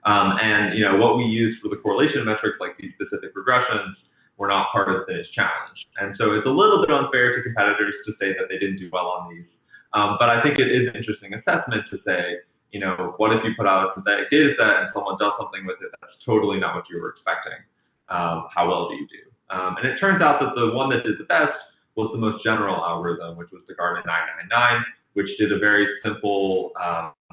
S5: And what we used for the correlation metrics, like these specific regressions, were not part of this challenge. And so it's a little bit unfair to competitors to say that they didn't do well on these. But I think it is an interesting assessment to say, what if you put out a synthetic data set and someone does something with it that's totally not what you were expecting? How well do you do? And it turns out that the one that did the best was the most general algorithm, which was the Garmin 999, which did a very simple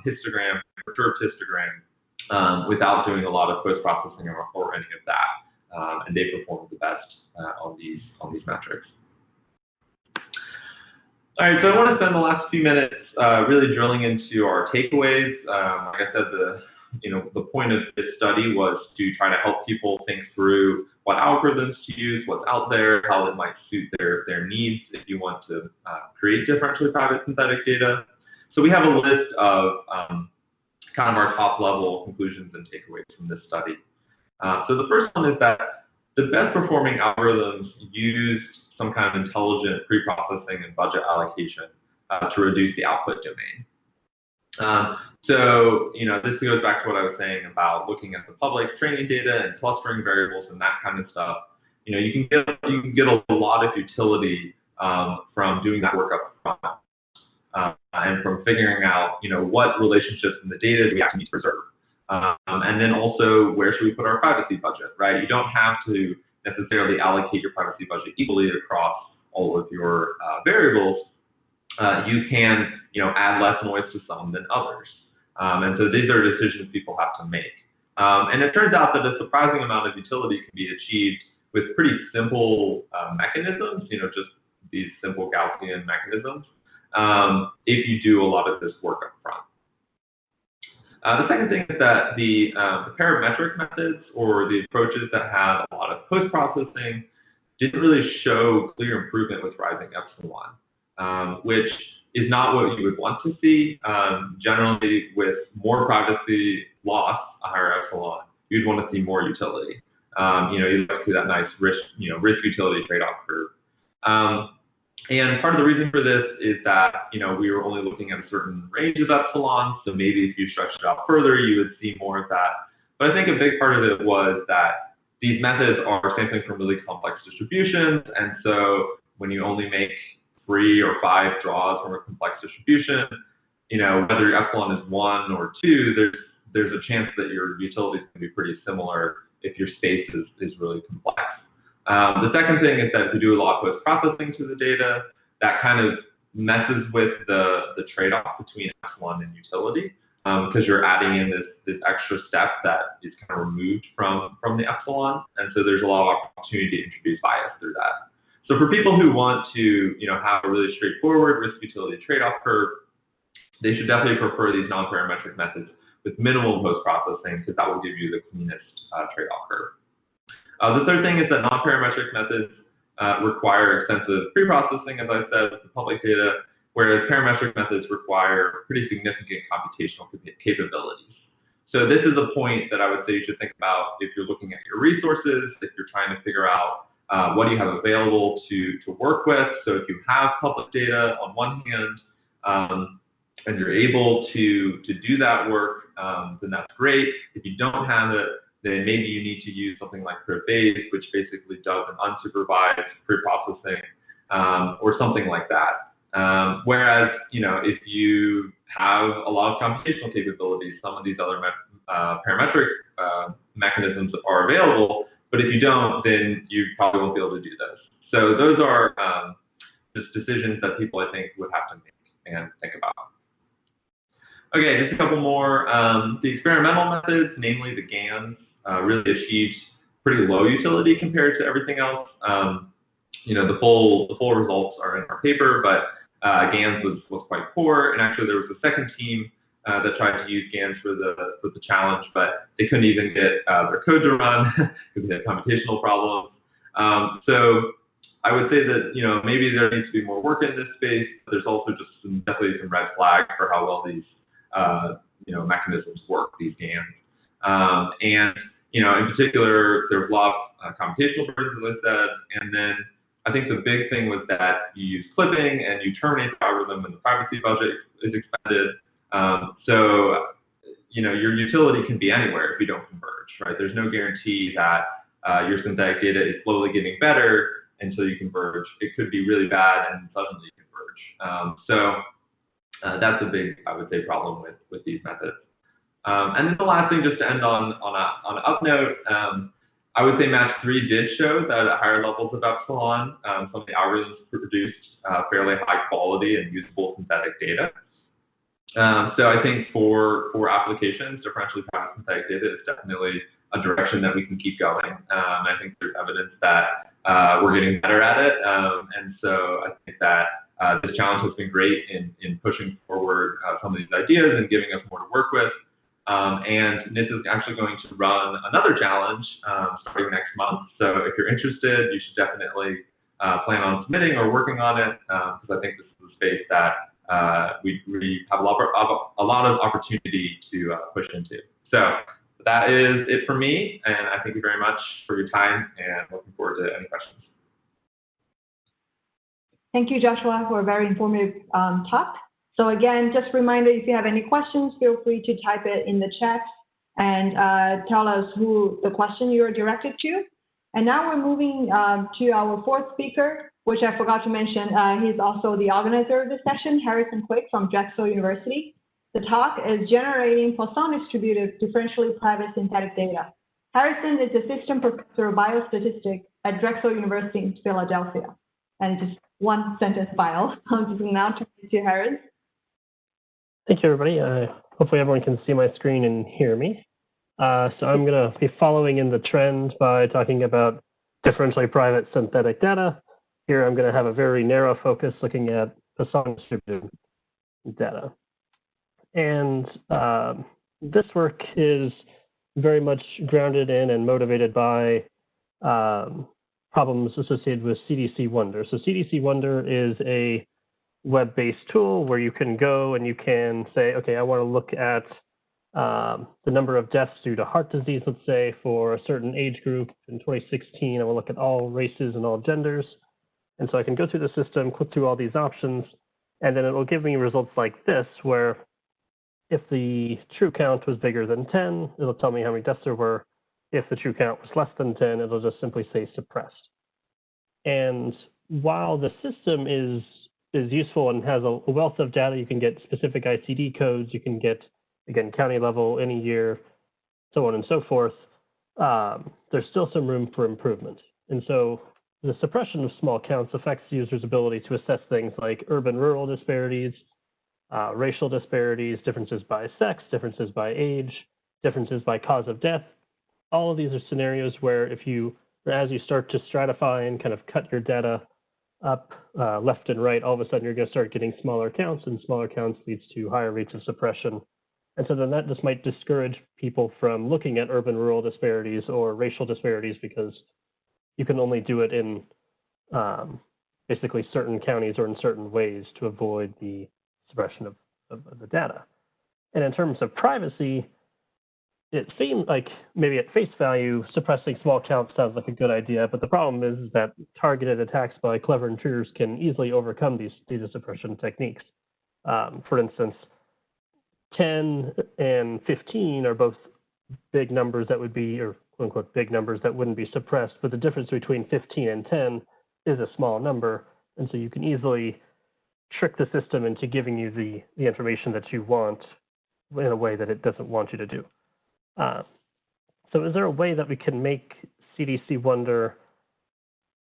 S5: histogram, perturbed histogram, without doing a lot of post-processing or any of that. And they performed the best on these metrics. All right, so I want to spend the last few minutes really drilling into our takeaways. Like I said, the point of this study was to try to help people think through what algorithms to use, what's out there, how it might suit their needs if you want to create differentially private synthetic data. So we have a list of kind of our top level conclusions and takeaways from this study. So the first one is that the best performing algorithms used some kind of intelligent pre-processing and budget allocation to reduce the output domain. So, this goes back to what I was saying about looking at the public training data and clustering variables and that kind of stuff. You can get a lot of utility from doing that work up front and from figuring out, what relationships in the data do we actually need to preserve. And then also, where should we put our privacy budget, right? You don't have to necessarily allocate your privacy budget equally across all of your variables. You can, add less noise to some than others. And so these are decisions people have to make. And it turns out that a surprising amount of utility can be achieved with pretty simple mechanisms, just these simple Gaussian mechanisms, if you do a lot of this work up front. The second thing is that the parametric methods, or the approaches that had a lot of post-processing, didn't really show clear improvement with rising epsilon, which is not what you would want to see. Generally, with more privacy loss, a higher epsilon, you'd want to see more utility. You'd like to see that nice risk utility trade-off curve. And part of the reason for this is that, we were only looking at a certain range of epsilon, so maybe if you stretched it out further, you would see more of that. But I think a big part of it was that these methods are sampling from really complex distributions, and so when you only make 3 or 5 draws from a complex distribution, whether your epsilon is 1 or 2, there's a chance that your utility is going to be pretty similar if your space is really complex. The second thing is that if you do a lot of post-processing to the data, that kind of messes with the trade-off between epsilon and utility, because you're adding in this extra step that is kind of removed from the epsilon, and so there's a lot of opportunity to introduce bias through that. So for people who want to have a really straightforward risk-utility trade-off curve, they should definitely prefer these non-parametric methods with minimal post-processing, because that will give you the cleanest trade-off curve. The third thing is that non-parametric methods require extensive pre-processing, as I said, with the public data, whereas parametric methods require pretty significant computational capabilities. So this is a point that I would say you should think about if you're looking at your resources, if you're trying to figure out what do you have available to work with. So if you have public data on one hand, and you're able to do that work, then that's great. If you don't have it, then maybe you need to use something like PRIV-based, which basically does an unsupervised pre-processing, or something like that. Whereas, if you have a lot of computational capabilities, some of these other parametric mechanisms are available, but if you don't, then you probably won't be able to do this. So those are just decisions that people, I think, would have to make and think about. Okay, just a couple more. The experimental methods, namely the GANs, really achieved pretty low utility compared to everything else. The full results are in our paper, but GANs was quite poor, and actually there was a second team that tried to use GANs for the challenge, but they couldn't even get their code to run because they had computational problems. So I would say that maybe there needs to be more work in this space. But there's also just definitely some red flags for how well these mechanisms work, these GANs. And in particular, there was a lot of computational burdens, as I said, and then I think the big thing was that you use clipping and you terminate the algorithm when the privacy budget is expended. So your utility can be anywhere if you don't converge, right? There's no guarantee that your synthetic data is slowly getting better until you converge. It could be really bad and suddenly converge. So that's a big, I would say, problem with these methods. And then the last thing, just to end on an up note, I would say match 3 did show that at higher levels of epsilon, some of the algorithms produced fairly high quality and usable synthetic data. So I think for applications, differentially private synthetic data is definitely a direction that we can keep going. I think there's evidence that we're getting better at it. And so I think that this challenge has been great in pushing forward some of these ideas and giving us more to work with. And NIST is actually going to run another challenge starting next month. So if you're interested, you should definitely plan on submitting or working on it, because I think this is a space that we really have a lot of opportunity to push into. So that is it for me, and I thank you very much for your time, and looking forward to any questions.
S2: Thank you, Joshua, for a very informative talk. So again, just a reminder, if you have any questions, feel free to type it in the chat and tell us who the question you're directed to. And now we're moving to our 4th speaker, which I forgot to mention. He's also the organizer of the session, Harrison Quick from Drexel University. The talk is Generating Poisson-Distributed Differentially Private Synthetic Data. Harrison is Assistant Professor of Biostatistics at Drexel University in Philadelphia. And just one sentence bio. I'm just now turn it to Harris.
S6: Thank you, everybody. Hopefully everyone can see my screen and hear me. So I'm going to be following in the trend by talking about differentially private synthetic data. Here I'm going to have a very narrow focus looking at Poisson-distributed data. And this work is very much grounded in and motivated by problems associated with CDC Wonder. So CDC Wonder is a web-based tool where you can go and you can say, okay, I want to look at the number of deaths due to heart disease, let's say, for a certain age group in 2016. I want to look at all races and all genders. And so I can go through the system, click through all these options, and then it will give me results like this, where if the true count was bigger than 10, it'll tell me how many deaths there were. If the true count was less than 10, it'll just simply say suppressed. And while the system is useful and has a wealth of data, you can get specific ICD codes, you can get, again, county level, any year, so on and so forth, there's still some room for improvement. And so the suppression of small counts affects the user's ability to assess things like urban-rural disparities, racial disparities, differences by sex, differences by age, differences by cause of death. All of these are scenarios where as you start to stratify and kind of cut your data up left and right, all of a sudden you're going to start getting smaller counts, and smaller counts leads to higher rates of suppression. And so then that just might discourage people from looking at urban-rural disparities or racial disparities, because you can only do it in basically certain counties or in certain ways to avoid the suppression of the data. And in terms of privacy, it seemed like maybe at face value, suppressing small counts sounds like a good idea, but the problem is that targeted attacks by clever intruders can easily overcome these data suppression techniques. For instance, 10 and 15 are both big numbers that would be, or quote unquote, big numbers that wouldn't be suppressed, but the difference between 15 and 10 is a small number, and so you can easily trick the system into giving you the information that you want in a way that it doesn't want you to do. So is there a way that we can make CDC Wonder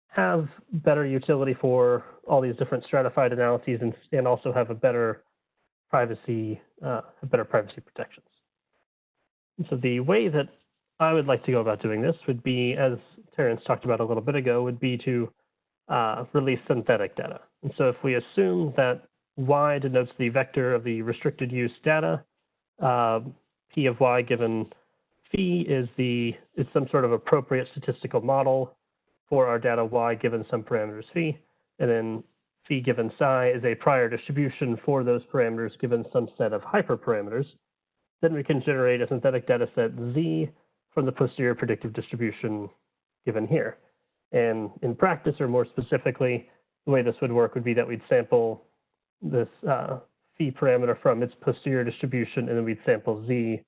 S6: have better utility for all these different stratified analyses and also have a better privacy protections? And so the way that I would like to go about doing this would be, as Terrence talked about a little bit ago, would be to release synthetic data. And so if we assume that Y denotes the vector of the restricted use data, P of Y given phi is some sort of appropriate statistical model for our data Y given some parameters phi, and then phi given psi is a prior distribution for those parameters given some set of hyperparameters. Then we can generate a synthetic data set Z from the posterior predictive distribution given here. And in practice, or more specifically, the way this would work would be that we'd sample this phi parameter from its posterior distribution, and then we'd sample Z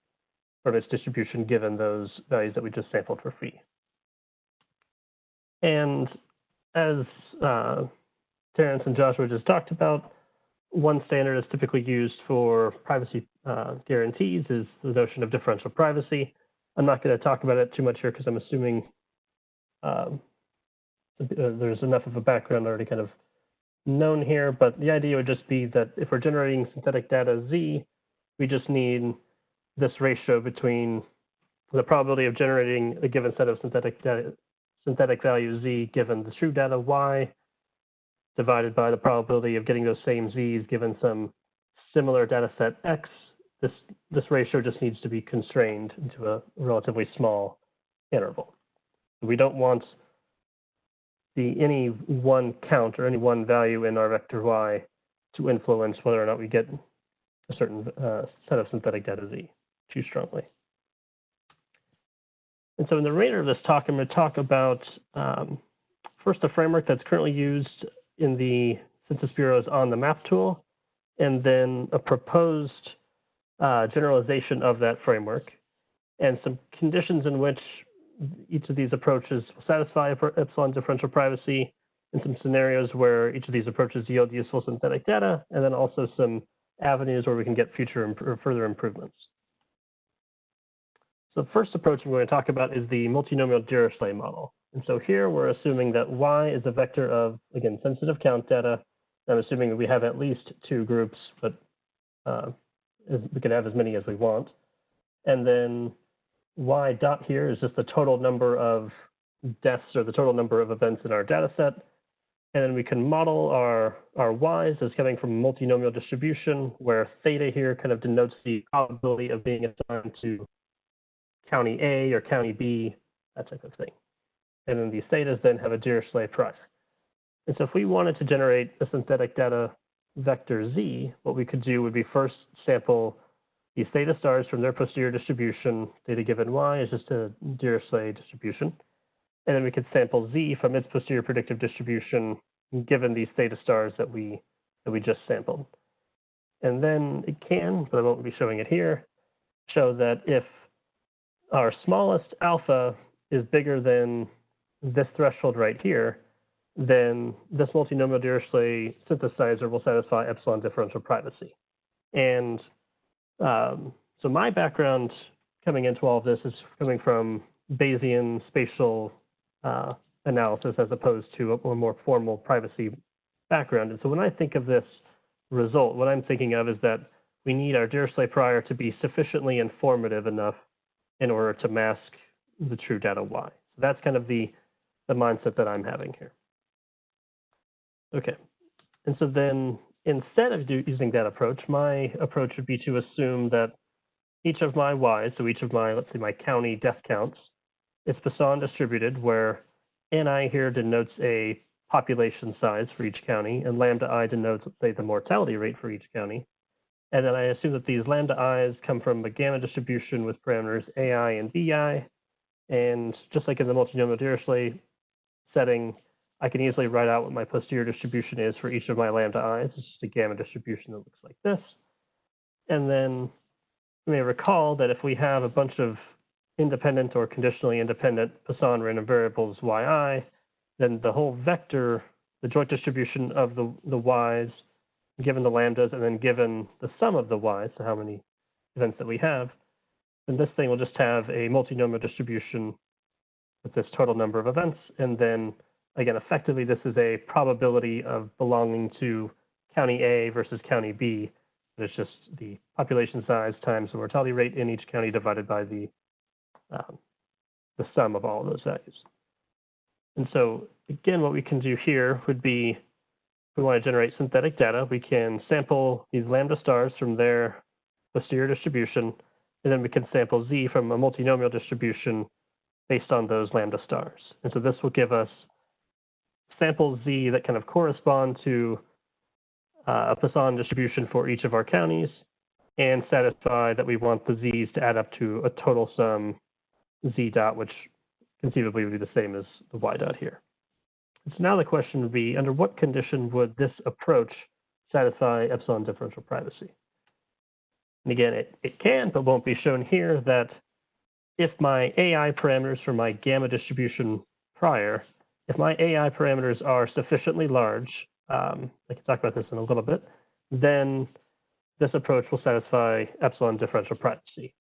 S6: from its distribution given those values that we just sampled for phi. And as Terrence and Joshua just talked about, one standard that's typically used for privacy guarantees is the notion of differential privacy. I'm not going to talk about it too much here because I'm assuming there's enough of a background already kind of known here, but the idea would just be that if we're generating synthetic data Z, we just need this ratio between the probability of generating a given set of synthetic value Z given the true data Y divided by the probability of getting those same Z's given some similar data set X. This ratio just needs to be constrained into a relatively small interval. We don't want any one count or any one value in our vector Y to influence whether or not we get a certain set of synthetic data Z too strongly. And so in the remainder of this talk, I'm going to talk about first a framework that's currently used in the Census Bureau's On the Map tool, and then a proposed generalization of that framework, and some conditions in which each of these approaches will satisfy epsilon differential privacy, and some scenarios where each of these approaches yield useful synthetic data, and then also some avenues where we can get further improvements. So the first approach I'm going to talk about is the multinomial Dirichlet model. And so here we're assuming that Y is a vector of, again, sensitive count data. I'm assuming that we have at least two groups, but we can have as many as we want. And then Y dot here is just the total number of deaths or the total number of events in our data set. And then we can model our Ys as coming from a multinomial distribution, where theta here kind of denotes the probability of being assigned to county A or county B, that type of thing. And then these thetas then have a Dirichlet price. And so if we wanted to generate a synthetic data vector Z, what we could do would be first sample these theta stars from their posterior distribution. Theta given Y is just a Dirichlet distribution. And then we could sample Z from its posterior predictive distribution given these theta stars that we just sampled. And then it can, but I won't be showing it here, show that if our smallest alpha is bigger than this threshold right here, then this multinomial Dirichlet synthesizer will satisfy epsilon differential privacy. And so my background coming into all of this is coming from Bayesian spatial analysis as opposed to a more formal privacy background. And so when I think of this result, what I'm thinking of is that we need our Dirichlet prior to be sufficiently informative enough in order to mask the true data Y. So that's kind of the mindset that I'm having here. Okay, and so then instead of using that approach, my approach would be to assume that each of my Ys, so each of my, let's say my county death counts, is Poisson distributed where NI here denotes a population size for each county, and lambda I denotes, let's say, the mortality rate for each county. And then I assume that these lambda i's come from a gamma distribution with parameters AI and BI. And just like in the multinomial Dirichlet setting, I can easily write out what my posterior distribution is for each of my lambda i's. It's just a gamma distribution that looks like this. And then you may recall that if we have a bunch of independent or conditionally independent Poisson random variables yi, then the whole vector, the joint distribution of the y's, given the lambdas, and then given the sum of the y's, so how many events that we have, then this thing will just have a multinomial distribution with this total number of events. And then, again, effectively, this is a probability of belonging to county A versus county B. It's just the population size times the mortality rate in each county divided by the sum of all of those values. And so, again, what we can do here would be, if we want to generate synthetic data, we can sample these lambda stars from their posterior distribution, and then we can sample Z from a multinomial distribution based on those lambda stars. And so this will give us samples Z that kind of correspond to a Poisson distribution for each of our counties and satisfy that we want the Z's to add up to a total sum Z dot, which conceivably would be the same as the Y dot here. So now the question would be, under what condition would this approach satisfy epsilon differential privacy? And again, it can, but won't be shown here, that if my AI parameters for my gamma distribution prior, if my AI parameters are sufficiently large, I can talk about this in a little bit, then this approach will satisfy epsilon differential privacy.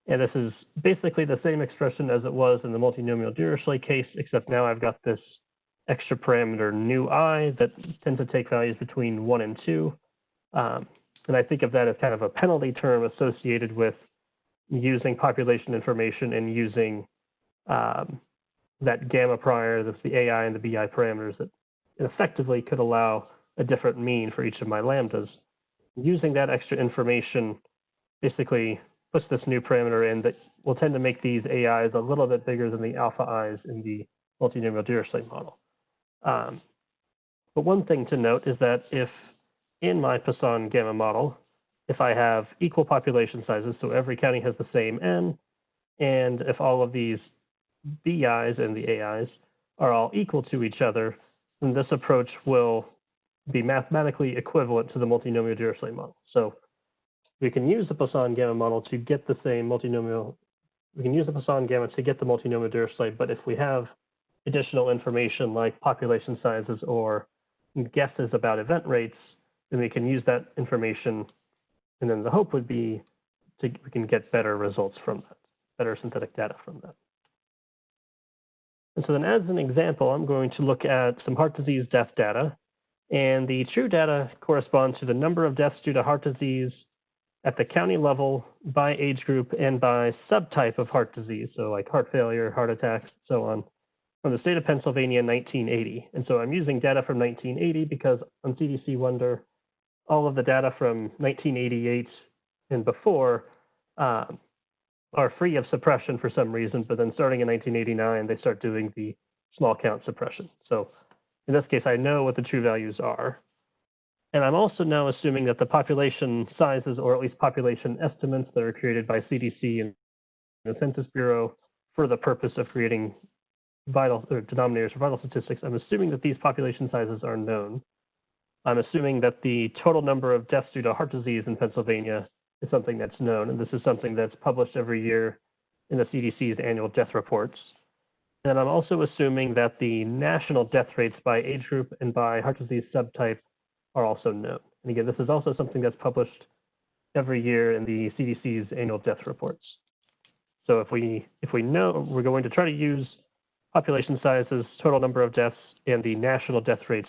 S6: And this is basically the same expression as it was in the multinomial Dirichlet case, except now I've got this extra parameter nu I that tends to take values between 1 and 2. And I think of that as kind of a penalty term associated with using population information and using that gamma prior, that's the AI and the BI parameters, that effectively could allow a different mean for each of my lambdas. Using that extra information basically puts this new parameter in that will tend to make these AIs a little bit bigger than the alpha i's in the multinomial Dirichlet model. But one thing to note is that if in my Poisson gamma model, if I have equal population sizes, so every county has the same N, and if all of these BI's and the AI's are all equal to each other, then this approach will be mathematically equivalent to the multinomial Dirichlet model. So we can use the Poisson gamma model to get the same multinomial, we can use the Poisson gamma to get the multinomial Dirichlet, but if we have additional information like population sizes or guesses about event rates, then we can use that information, and then the hope would be we can get better results from that, better synthetic data from that. And so then as an example, I'm going to look at some heart disease death data, and the true data correspond to the number of deaths due to heart disease at the county level by age group and by subtype of heart disease, so like heart failure, heart attacks, so on, from the state of Pennsylvania in 1980. And so I'm using data from 1980 because on CDC Wonder, all of the data from 1988 and before are free of suppression for some reason, but then starting in 1989, they start doing the small count suppression. So in this case, I know what the true values are. And I'm also now assuming that the population sizes, or at least population estimates that are created by CDC and the Census Bureau for the purpose of creating vital or denominators for vital statistics, I'm assuming that these population sizes are known. I'm assuming that the total number of deaths due to heart disease in Pennsylvania is something that's known, and this is something that's published every year in the CDC's annual death reports. And I'm also assuming that the national death rates by age group and by heart disease subtype are also known. And again, this is also something that's published every year in the CDC's annual death reports. So if we know, we're going to try to use population sizes, total number of deaths, and the national death rates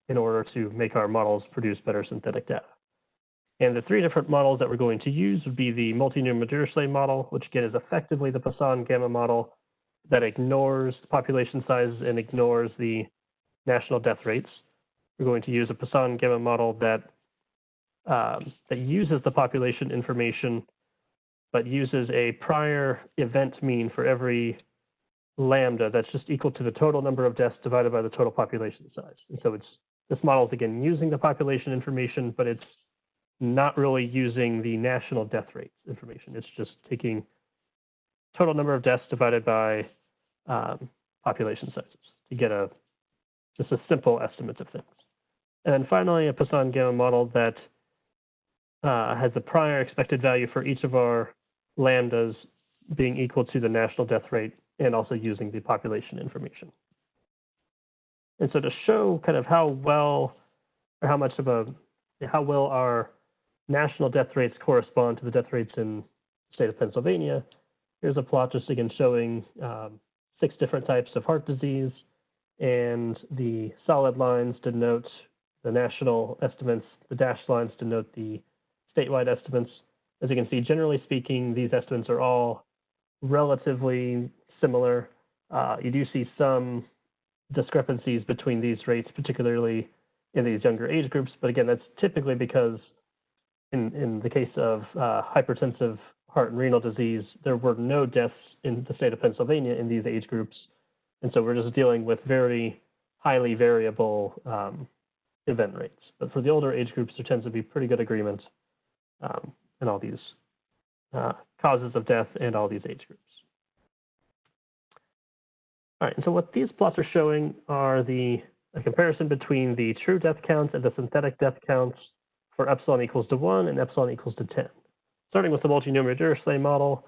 S6: in order to make our models produce better synthetic data. And the three different models that we're going to use would be the multi-Newman-Dirichlet model, which again is effectively the Poisson gamma model that ignores the population sizes and ignores the national death rates. We're going to use a Poisson gamma model that uses the population information, but uses a prior event mean for every lambda that's just equal to the total number of deaths divided by the total population size. And so this model is again using the population information, but it's not really using the national death rates information. It's just taking total number of deaths divided by population sizes to get just a simple estimate of things. And then finally, a Poisson gamma model that has a prior expected value for each of our lambdas being equal to the national death rate and also using the population information. And so to show kind of how well our national death rates correspond to the death rates in the state of Pennsylvania, here's a plot just again showing 6 different types of heart disease, and the solid lines denote the national estimates, the dashed lines denote the statewide estimates. As you can see, generally speaking, these estimates are all relatively similar. You do see some discrepancies between these rates, particularly in these younger age groups, but again, that's typically because in the case of hypertensive heart and renal disease, there were no deaths in the state of Pennsylvania in these age groups. And so we're just dealing with very highly variable event rates. But for the older age groups, there tends to be pretty good agreement in all these causes of death and all these age groups. All right, and so what these plots are showing are a comparison between the true death counts and the synthetic death counts for epsilon equals to 1 and epsilon equals to 10. Starting with the multi-Newman-Dirichlet model,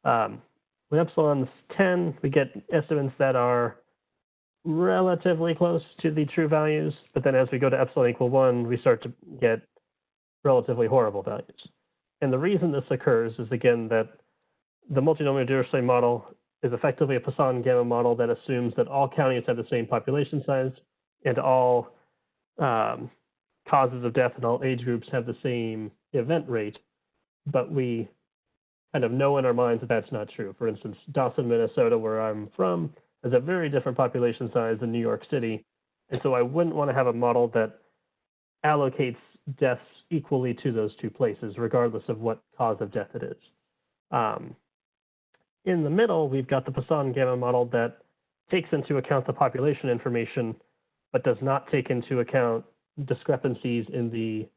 S6: when epsilon's 10, we get estimates that are relatively close to the true values, but then as we go to epsilon equal 1, we start to get relatively horrible values. And the reason this occurs is, again, that the multi-Newman-Dirichlet model is effectively a Poisson gamma model that assumes that all counties have the same population size and all causes of death in all age groups have the same event rate, but we kind of know in our minds that that's not true. For instance, Dawson, Minnesota, where I'm from, has a very different population size than New York City, and so I wouldn't want to have a model that allocates deaths equally to those two places, regardless of what cause of death it is. In the middle, we've got the Poisson gamma model that takes into account the population information, but does not take into account discrepancies in the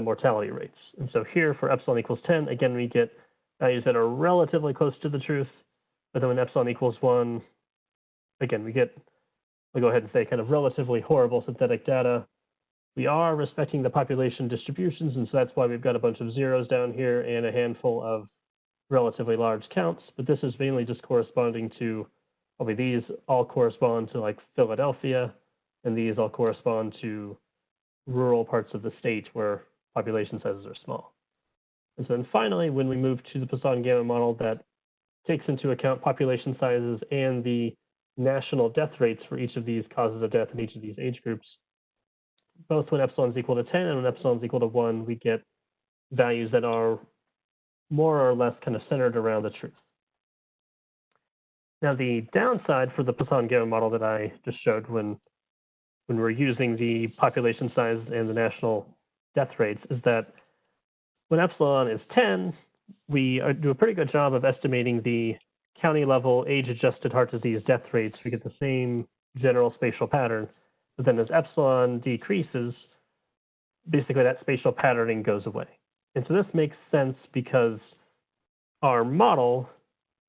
S6: mortality rates. And so here for epsilon equals 10, again, we get values that are relatively close to the truth, but then when epsilon equals 1, again, we'll go ahead and say kind of relatively horrible synthetic data. We are respecting the population distributions, and so that's why we've got a bunch of zeros down here and a handful of relatively large counts, but this is mainly just corresponding to, probably these all correspond to like Philadelphia, and these all correspond to rural parts of the state where population sizes are small. And so then finally, when we move to the Poisson gamma model that takes into account population sizes and the national death rates for each of these causes of death in each of these age groups, both when epsilon is equal to 10 and when epsilon is equal to 1, we get values that are more or less kind of centered around the truth. Now, the downside for the Poisson gamma model that I just showed when we're using the population size and the national death rates is that when epsilon is 10, we do a pretty good job of estimating the county level age-adjusted heart disease death rates. We get the same general spatial pattern, but then as epsilon decreases, basically that spatial patterning goes away. And so this makes sense because our model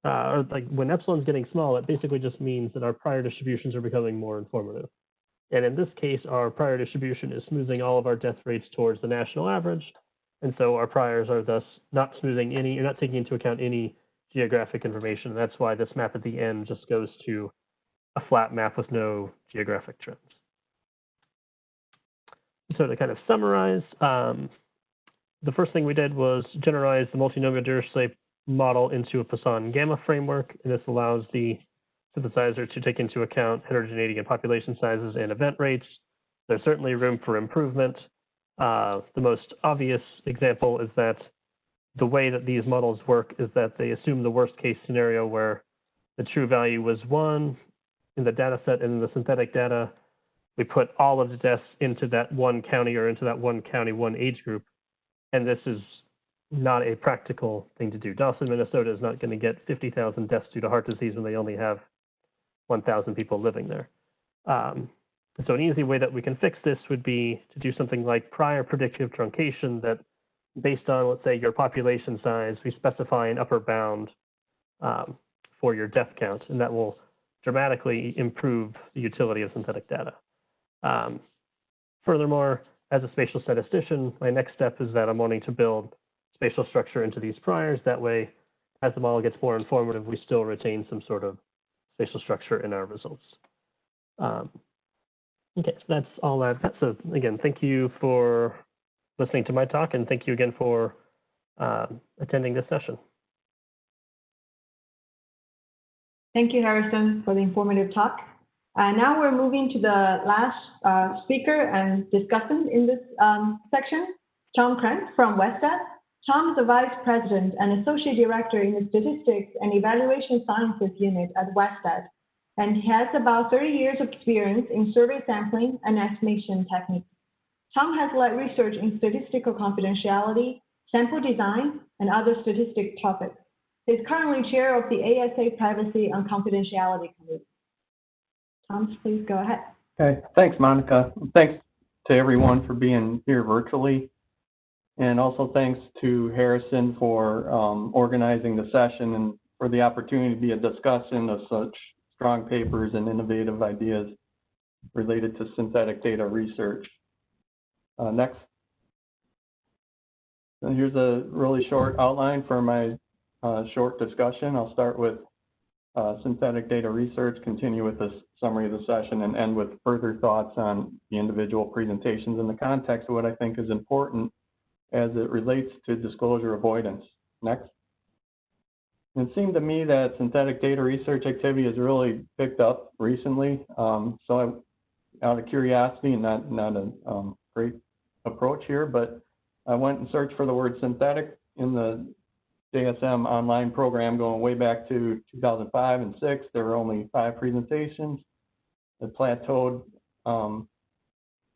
S6: or like when epsilon's getting small, it basically just means that our prior distributions are becoming more informative. And in this case, our prior distribution is smoothing all of our death rates towards the national average. And so our priors are thus not smoothing any, or not taking into account any geographic information. That's why this map at the end just goes to a flat map with no geographic trends. So to kind of summarize, the first thing we did was generalize the multinomial Dirichlet model into a Poisson gamma framework. And this allows the synthesizer to take into account heterogeneity in population sizes and event rates. There's certainly room for improvement. The most obvious example is that the way that these models work is that they assume the worst case scenario where the true value was 1 in the data set, and in the synthetic data, we put all of the deaths into that one county or into that one county, one age group. And this is not a practical thing to do. Dawson, Minnesota is not going to get 50,000 deaths due to heart disease when they only have 1,000 people living there. So an easy way that we can fix this would be to do something like prior predictive truncation that based on, let's say, your population size, we specify an upper bound for your death count, and that will dramatically improve the utility of synthetic data. Furthermore, as a spatial statistician, my next step is that I'm wanting to build spatial structure into these priors. That way, as the model gets more informative, we still retain some sort of spatial structure in our results. Okay, so that's all that. So again, thank you for listening to my talk, and thank you again for attending this session.
S2: Thank you, Harrison, for the informative talk. Now we're moving to the last speaker and discussant in this section, Tom Krentz from WestEd. Tom is a vice president and associate director in the Statistics and Evaluation Sciences unit at WestEd, and he has about 30 years of experience in survey sampling and estimation techniques. Tom has led research in statistical confidentiality, sample design, and other statistic topics. He is currently chair of the ASA Privacy and Confidentiality Committee. Tom, please go ahead.
S7: Okay, thanks, Monica. Thanks to everyone for being here virtually. And also thanks to Harrison for organizing the session and for the opportunity to be a discussion of such strong papers and innovative ideas related to synthetic data research. Next. So here's a really short outline for my short discussion. I'll start with synthetic data research, continue with this summary of the session, and end with further thoughts on the individual presentations in the context of what I think is important as it relates to disclosure avoidance. Next. It seemed to me that synthetic data research activity has really picked up recently. So out of curiosity, and not a great approach here, but I went and searched for the word synthetic in the JSM online program going way back to 2005 and 6. There were only 5 presentations. It plateaued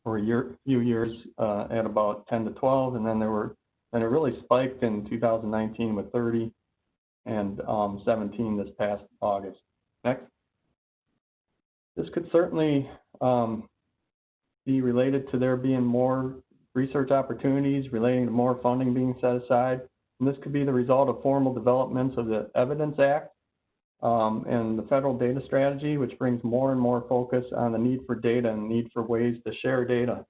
S7: for a few years at about 10 to 12, and then it really spiked in 2019 with 30 and 17 this past August. Next. This could certainly be related to there being more research opportunities relating to more funding being set aside. And this could be the result of formal developments of the Evidence Act and the federal data strategy, which brings more and more focus on the need for data and need for ways to share data.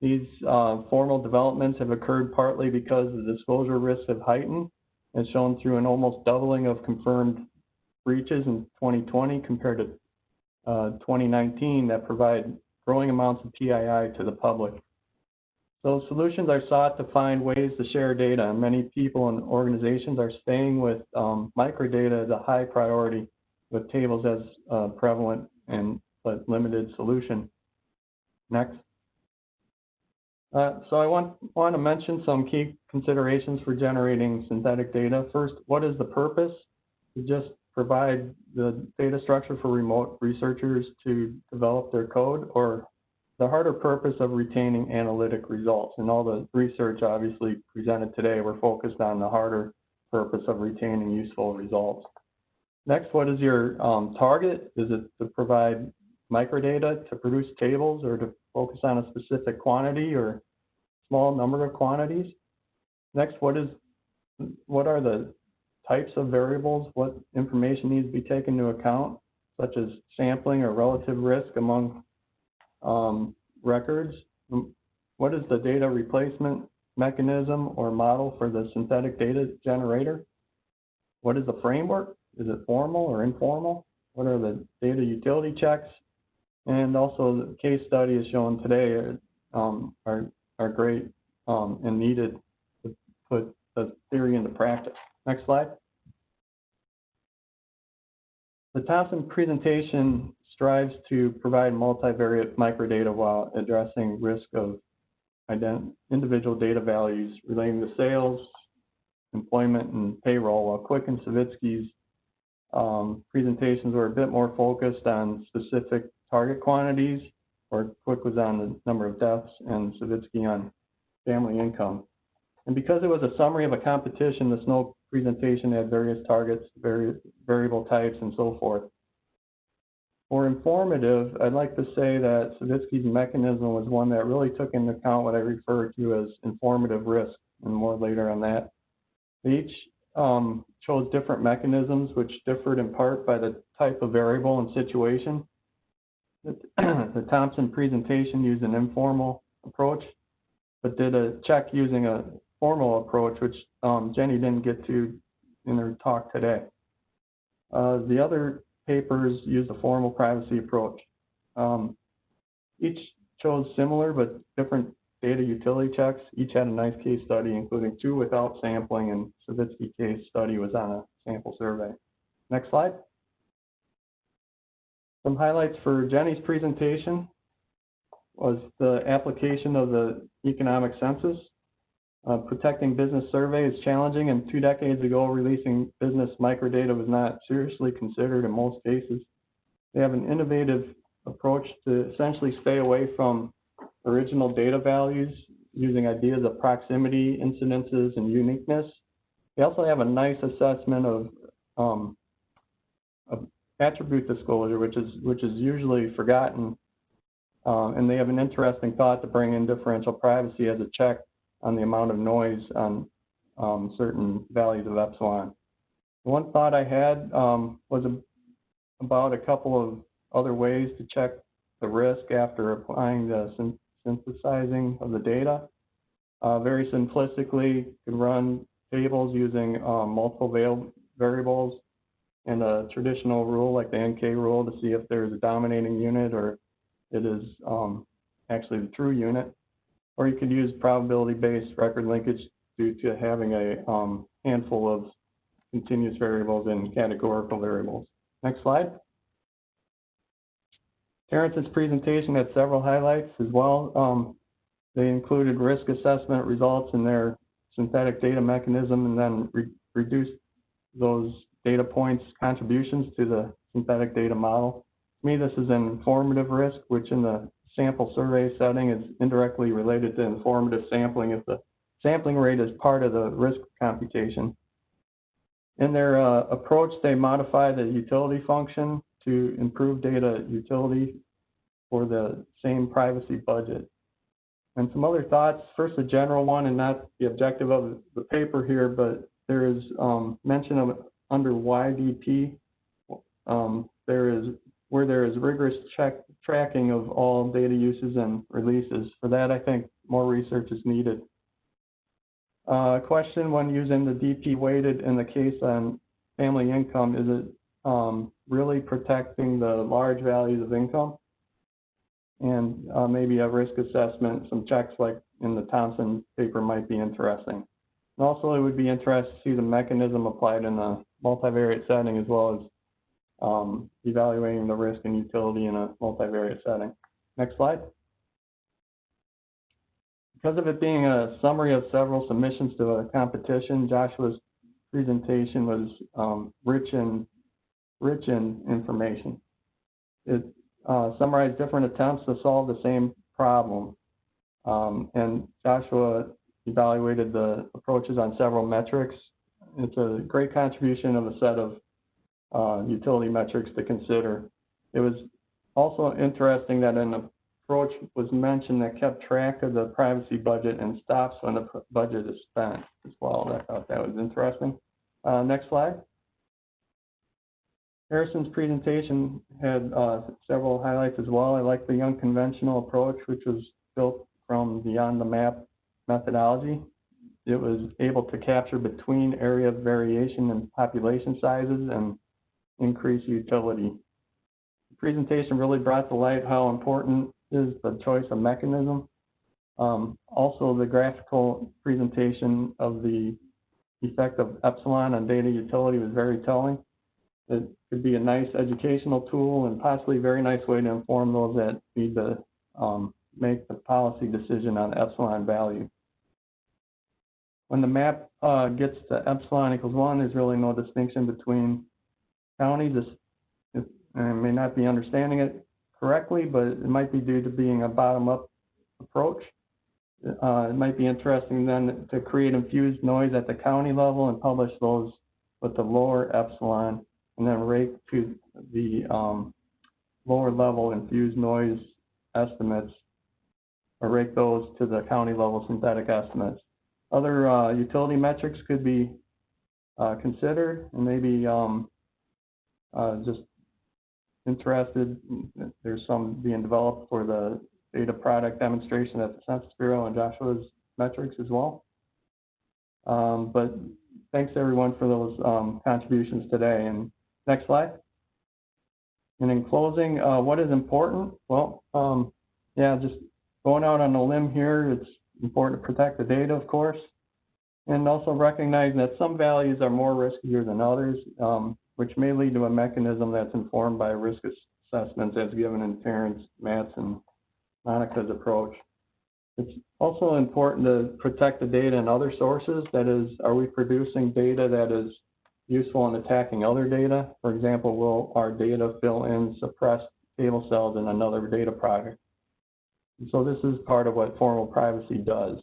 S7: These formal developments have occurred partly because the disclosure risks have heightened, as shown through an almost doubling of confirmed breaches in 2020 compared to 2019 that provide growing amounts of PII to the public. So solutions are sought to find ways to share data, and many people and organizations are staying with microdata as a high priority, with tables as prevalent and but limited solution. Next. So I want to mention some key considerations for generating synthetic data. First, what is the purpose? To just provide the data structure for remote researchers to develop their code, or the harder purpose of retaining analytic results? And all the research obviously presented today, we're focused on the harder purpose of retaining useful results. Next, what is your target? Is it to provide microdata to produce tables, or to focus on a specific quantity or small number of quantities? Next, what are the types of variables, what information needs to be taken into account, such as sampling or relative risk among records. What is the data replacement mechanism or model for the synthetic data generator? What is the framework? Is it formal or informal? What are the data utility checks? And also the case studies shown today are great and needed to put the theory into practice. Next slide. The Thompson presentation strives to provide multivariate microdata while addressing risk of individual data values relating to sales, employment, and payroll, while Quick and Savitsky's presentations were a bit more focused on specific target quantities, where Quick was on the number of deaths and Savitsky on family income. And because it was a summary of a competition, the Snow presentation had various targets, variable types, and so forth. For informative, I'd like to say that Savitsky's mechanism was one that really took into account what I refer to as informative risk, and more later on that. They each chose different mechanisms which differed in part by the type of variable and situation. The Thompson presentation used an informal approach, but did a check using a formal approach, which Jenny didn't get to in her talk today. The other papers used a formal privacy approach. Each chose similar but different data utility checks. Each had a nice case study, including 2 without sampling, and Savitsky case study was on a sample survey. Next slide. Some highlights for Jenny's presentation was the application of the economic census. Protecting business survey is challenging, and 2 decades ago, releasing business microdata was not seriously considered in most cases. They have an innovative approach to essentially stay away from original data values using ideas of proximity, incidences, and uniqueness. They also have a nice assessment of attribute disclosure, which is usually forgotten. And they have an interesting thought to bring in differential privacy as a check on the amount of noise on certain values of epsilon. One thought I had was about a couple of other ways to check the risk after applying the synthesizing of the data. Very simplistically, you can run tables using multiple variables and a traditional rule like the NK rule to see if there's a dominating unit or it is actually the true unit. Or you could use probability-based record linkage due to having a handful of continuous variables and categorical variables. Next slide. Terrence's presentation had several highlights as well. They included risk assessment results in their synthetic data mechanism and then reduced those data points contributions to the synthetic data model. To me, this is an informative risk, which in the sample survey setting is indirectly related to informative sampling if the sampling rate is part of the risk computation. In their approach, they modify the utility function to improve data utility for the same privacy budget. And some other thoughts, first a general one and not the objective of the paper here, but there is mention of under YDP, where there is rigorous tracking of all data uses and releases. For that, I think more research is needed. Question when using the DP weighted in the case on family income, is it really protecting the large values of income? And maybe a risk assessment, some checks like in the Thompson paper might be interesting. And also it would be interesting to see the mechanism applied in a multivariate setting as well as evaluating the risk and utility in a multivariate setting. Next slide. Because of it being a summary of several submissions to a competition, Joshua's presentation was rich in information. It summarized different attempts to solve the same problem. And Joshua evaluated the approaches on several metrics. It's a great contribution of a set of utility metrics to consider. It was also interesting that an approach was mentioned that kept track of the privacy budget and stops when the budget is spent as well. I thought that was interesting. Next slide. Harrison's presentation had several highlights as well. I like the unconventional approach, which was built from the on-the-map methodology. It was able to capture between area variation in population sizes and increase utility. The presentation really brought to light how important is the choice of mechanism. Also, the graphical presentation of the effect of epsilon on data utility was very telling. It could be a nice educational tool and possibly a very nice way to inform those that need to make the policy decision on epsilon value. When the map gets to epsilon equals 1, there's really no distinction between counties. I may not be understanding it correctly, but it might be due to being a bottom-up approach. It might be interesting then to create infused noise at the county level and publish those with the lower epsilon, and then rate to the lower level infused noise estimates, or rate those to the county level synthetic estimates. Other utility metrics could be considered, and maybe just interested, there's some being developed for the data product demonstration at the Census Bureau and Joshua's metrics as well. But thanks everyone for those contributions today. And next slide. And in closing, what is important? Well, yeah, just going out on a limb here, it's important to protect the data, of course, and also recognizing that some values are more riskier than others, which may lead to a mechanism that's informed by risk assessments as given in Terrence, Matt's, and Monica's approach. It's also important to protect the data in other sources. That is, are we producing data that is useful in attacking other data? For example, will our data fill in suppressed table cells in another data product? And so this is part of what formal privacy does.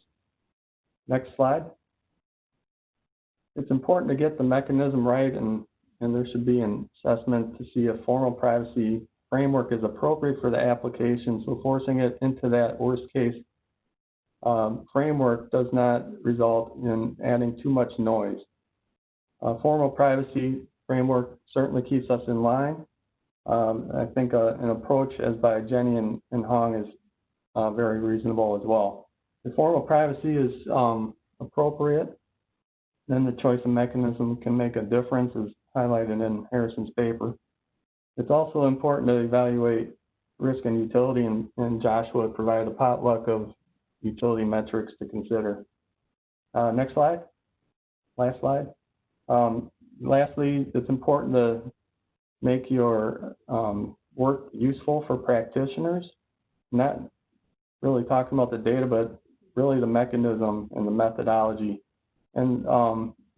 S7: Next slide. It's important to get the mechanism right, and there should be an assessment to see if formal privacy framework is appropriate for the application. So forcing it into that worst case framework does not result in adding too much noise. Formal privacy framework certainly keeps us in line. I think an approach as by Jenny and Hong is very reasonable as well. If formal privacy is appropriate, then the choice of mechanism can make a difference, as highlighted in Harrison's paper. It's also important to evaluate risk and utility, and Joshua provided a potluck of utility metrics to consider. Next slide. Last slide. Lastly, it's important to make your work useful for practitioners, not really talking about the data, but really the mechanism and the methodology. And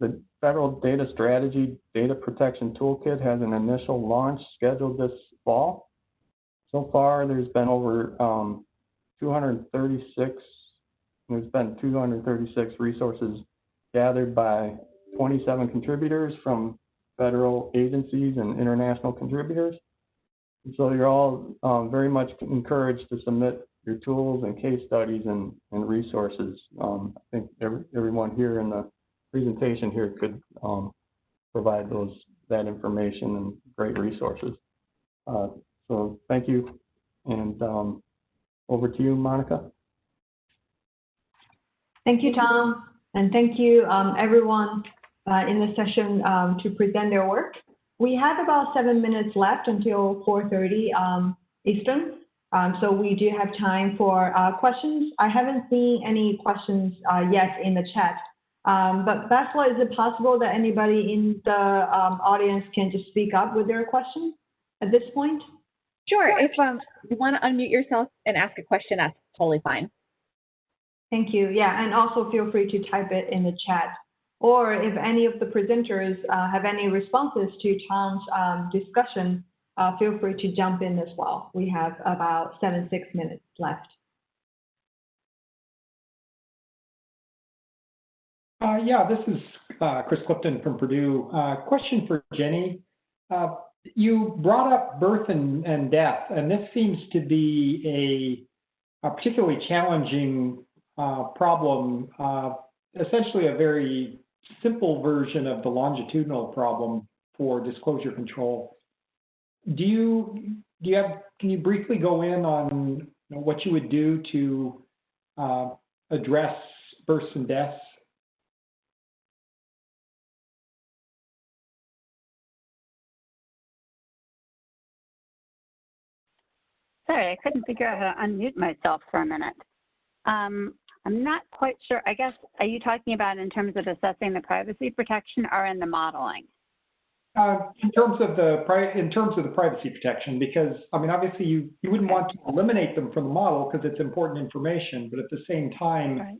S7: the Federal Data Strategy Data Protection Toolkit has an initial launch scheduled this fall. So far, there's been over 236 resources gathered by 27 contributors from federal agencies and international contributors. And so you're all very much encouraged to submit your tools and case studies and resources. I think everyone here in the presentation here could provide that information and great resources. So thank you, and over to you, Monica.
S2: Thank you, Tom, and thank you everyone in the session to present their work. We have about 7 minutes left until 4:30 Eastern, so we do have time for questions. I haven't seen any questions yet in the chat, but Basila, is it possible that anybody in the audience can just speak up with their question at this point?
S1: Sure. If you want to unmute yourself and ask a question, that's totally fine.
S2: Thank you. Yeah, and also feel free to type it in the chat. Or if any of the presenters have any responses to Tom's discussion, feel free to jump in as well. We have about 6 minutes left.
S8: Yeah, this is Chris Clifton from Purdue. Question for Jenny. You brought up birth and death, and this seems to be a particularly challenging problem, essentially a very simple version of the longitudinal problem for disclosure control. Do you have, can you briefly go in on what you would do to address births and deaths?
S3: Sorry, I couldn't figure out how to unmute myself for a minute. I'm not quite sure. I guess, are you talking about in terms of assessing the privacy protection or in the modeling?
S8: In terms of the privacy protection, because I mean, obviously you wouldn't want to eliminate them from the model because it's important information, but at the same time,
S3: Right.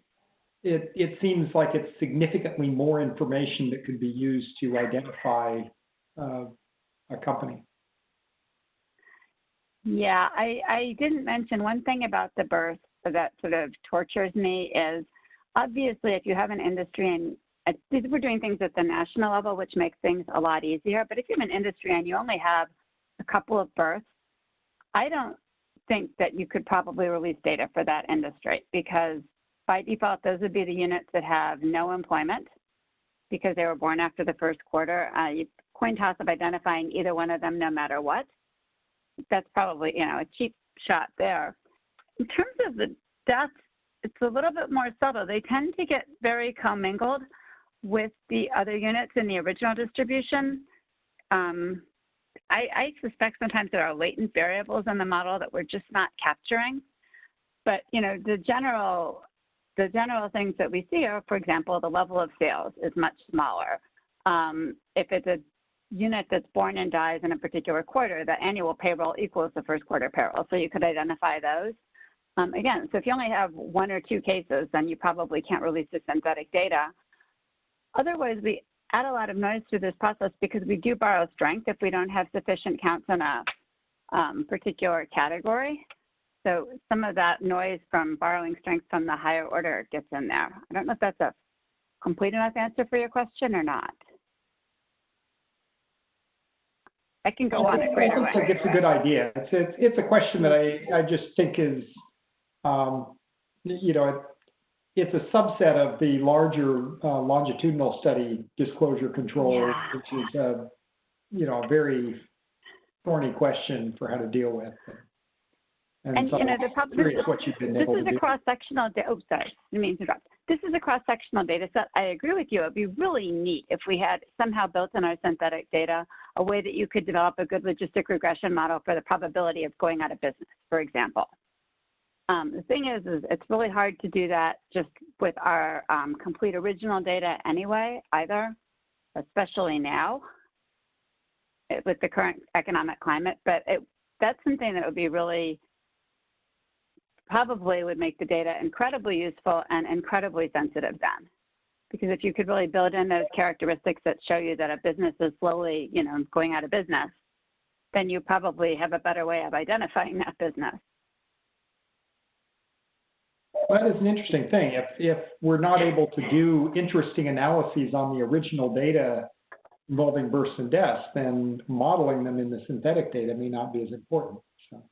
S8: it seems like it's significantly more information that could be used to identify a company.
S3: Yeah, I didn't mention one thing about the birth that sort of tortures me is obviously if you have an industry and we're doing things at the national level, which makes things a lot easier. But if you have an industry and you only have a couple of births, I don't think that you could probably release data for that industry because by default, those would be the units that have no employment because they were born after the first quarter. You coin toss of identifying either one of them no matter what. That's probably, a cheap shot there. In terms of the deaths, it's a little bit more subtle. They tend to get very commingled with the other units in the original distribution. I suspect sometimes there are latent variables in the model that we're just not capturing. But, the general things that we see are, for example, the level of sales is much smaller. If it's a unit that's born and dies in a particular quarter, the annual payroll equals the first quarter payroll. So you could identify those. Again, so if you only have one or two cases, then you probably can't release the synthetic data. Otherwise, we add a lot of noise to this process because we do borrow strength if we don't have sufficient counts in a particular category. So some of that noise from borrowing strength from the higher order gets in there. I don't know if that's a complete enough answer for your question or not. I can go on a greater way.
S8: I think it's a good idea. It's a question that I just think is, it's a subset of the larger longitudinal study disclosure control, which is a very thorny question for how to deal with. And so
S3: the problem is
S8: what you've been able to do.
S3: This is a cross-sectional data. Oh, sorry, I didn't mean to interrupt. This is a cross-sectional data set. I agree with you. It'd be really neat if we had somehow built in our synthetic data a way that you could develop a good logistic regression model for the probability of going out of business, for example. The thing is it's really hard to do that just with our complete original data anyway, either, especially now with the current economic climate. But that's something that would be really, probably would make the data incredibly useful and incredibly sensitive then. Because if you could really build in those characteristics that show you that a business is slowly, going out of business, then you probably have a better way of identifying that business.
S8: That is an interesting thing. If we're not able to do interesting analyses on the original data involving births and deaths, then modeling them in the synthetic data may not be as important. So.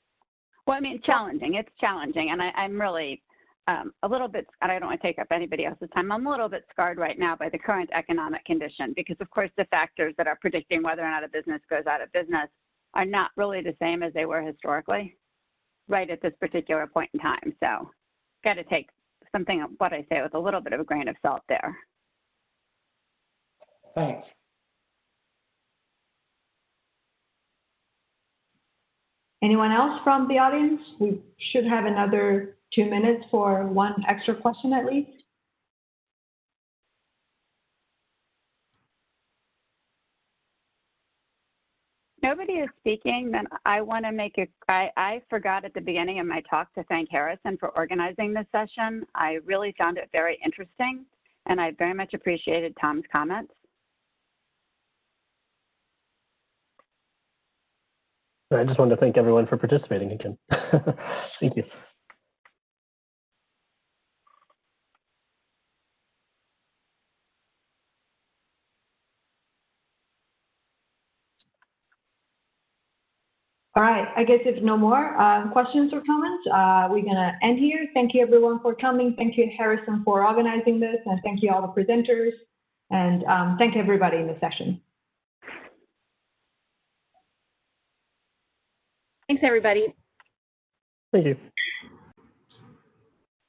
S3: Well, I mean, challenging. It's challenging, and I'm really a little bit, and I don't want to take up anybody else's time, I'm a little bit scarred right now by the current economic condition because, of course, the factors that are predicting whether or not a business goes out of business are not really the same as they were historically right at this particular point in time. So got to take something, what I say, with a little bit of a grain of salt there.
S8: Thanks.
S2: Anyone else from the audience? We should have another 2 minutes for one extra question at least.
S3: Nobody is speaking, then I want to I forgot at the beginning of my talk to thank Harrison for organizing this session. I really found it very interesting, and I very much appreciated Tom's comments.
S6: I just wanted to thank everyone for participating again. Thank you.
S2: All right, I guess if no more questions or comments, we're going to end here. Thank you everyone for coming. Thank you, Harrison, for organizing this, and thank you all the presenters. And thank everybody in the session.
S1: Thanks, everybody.
S6: Thank you.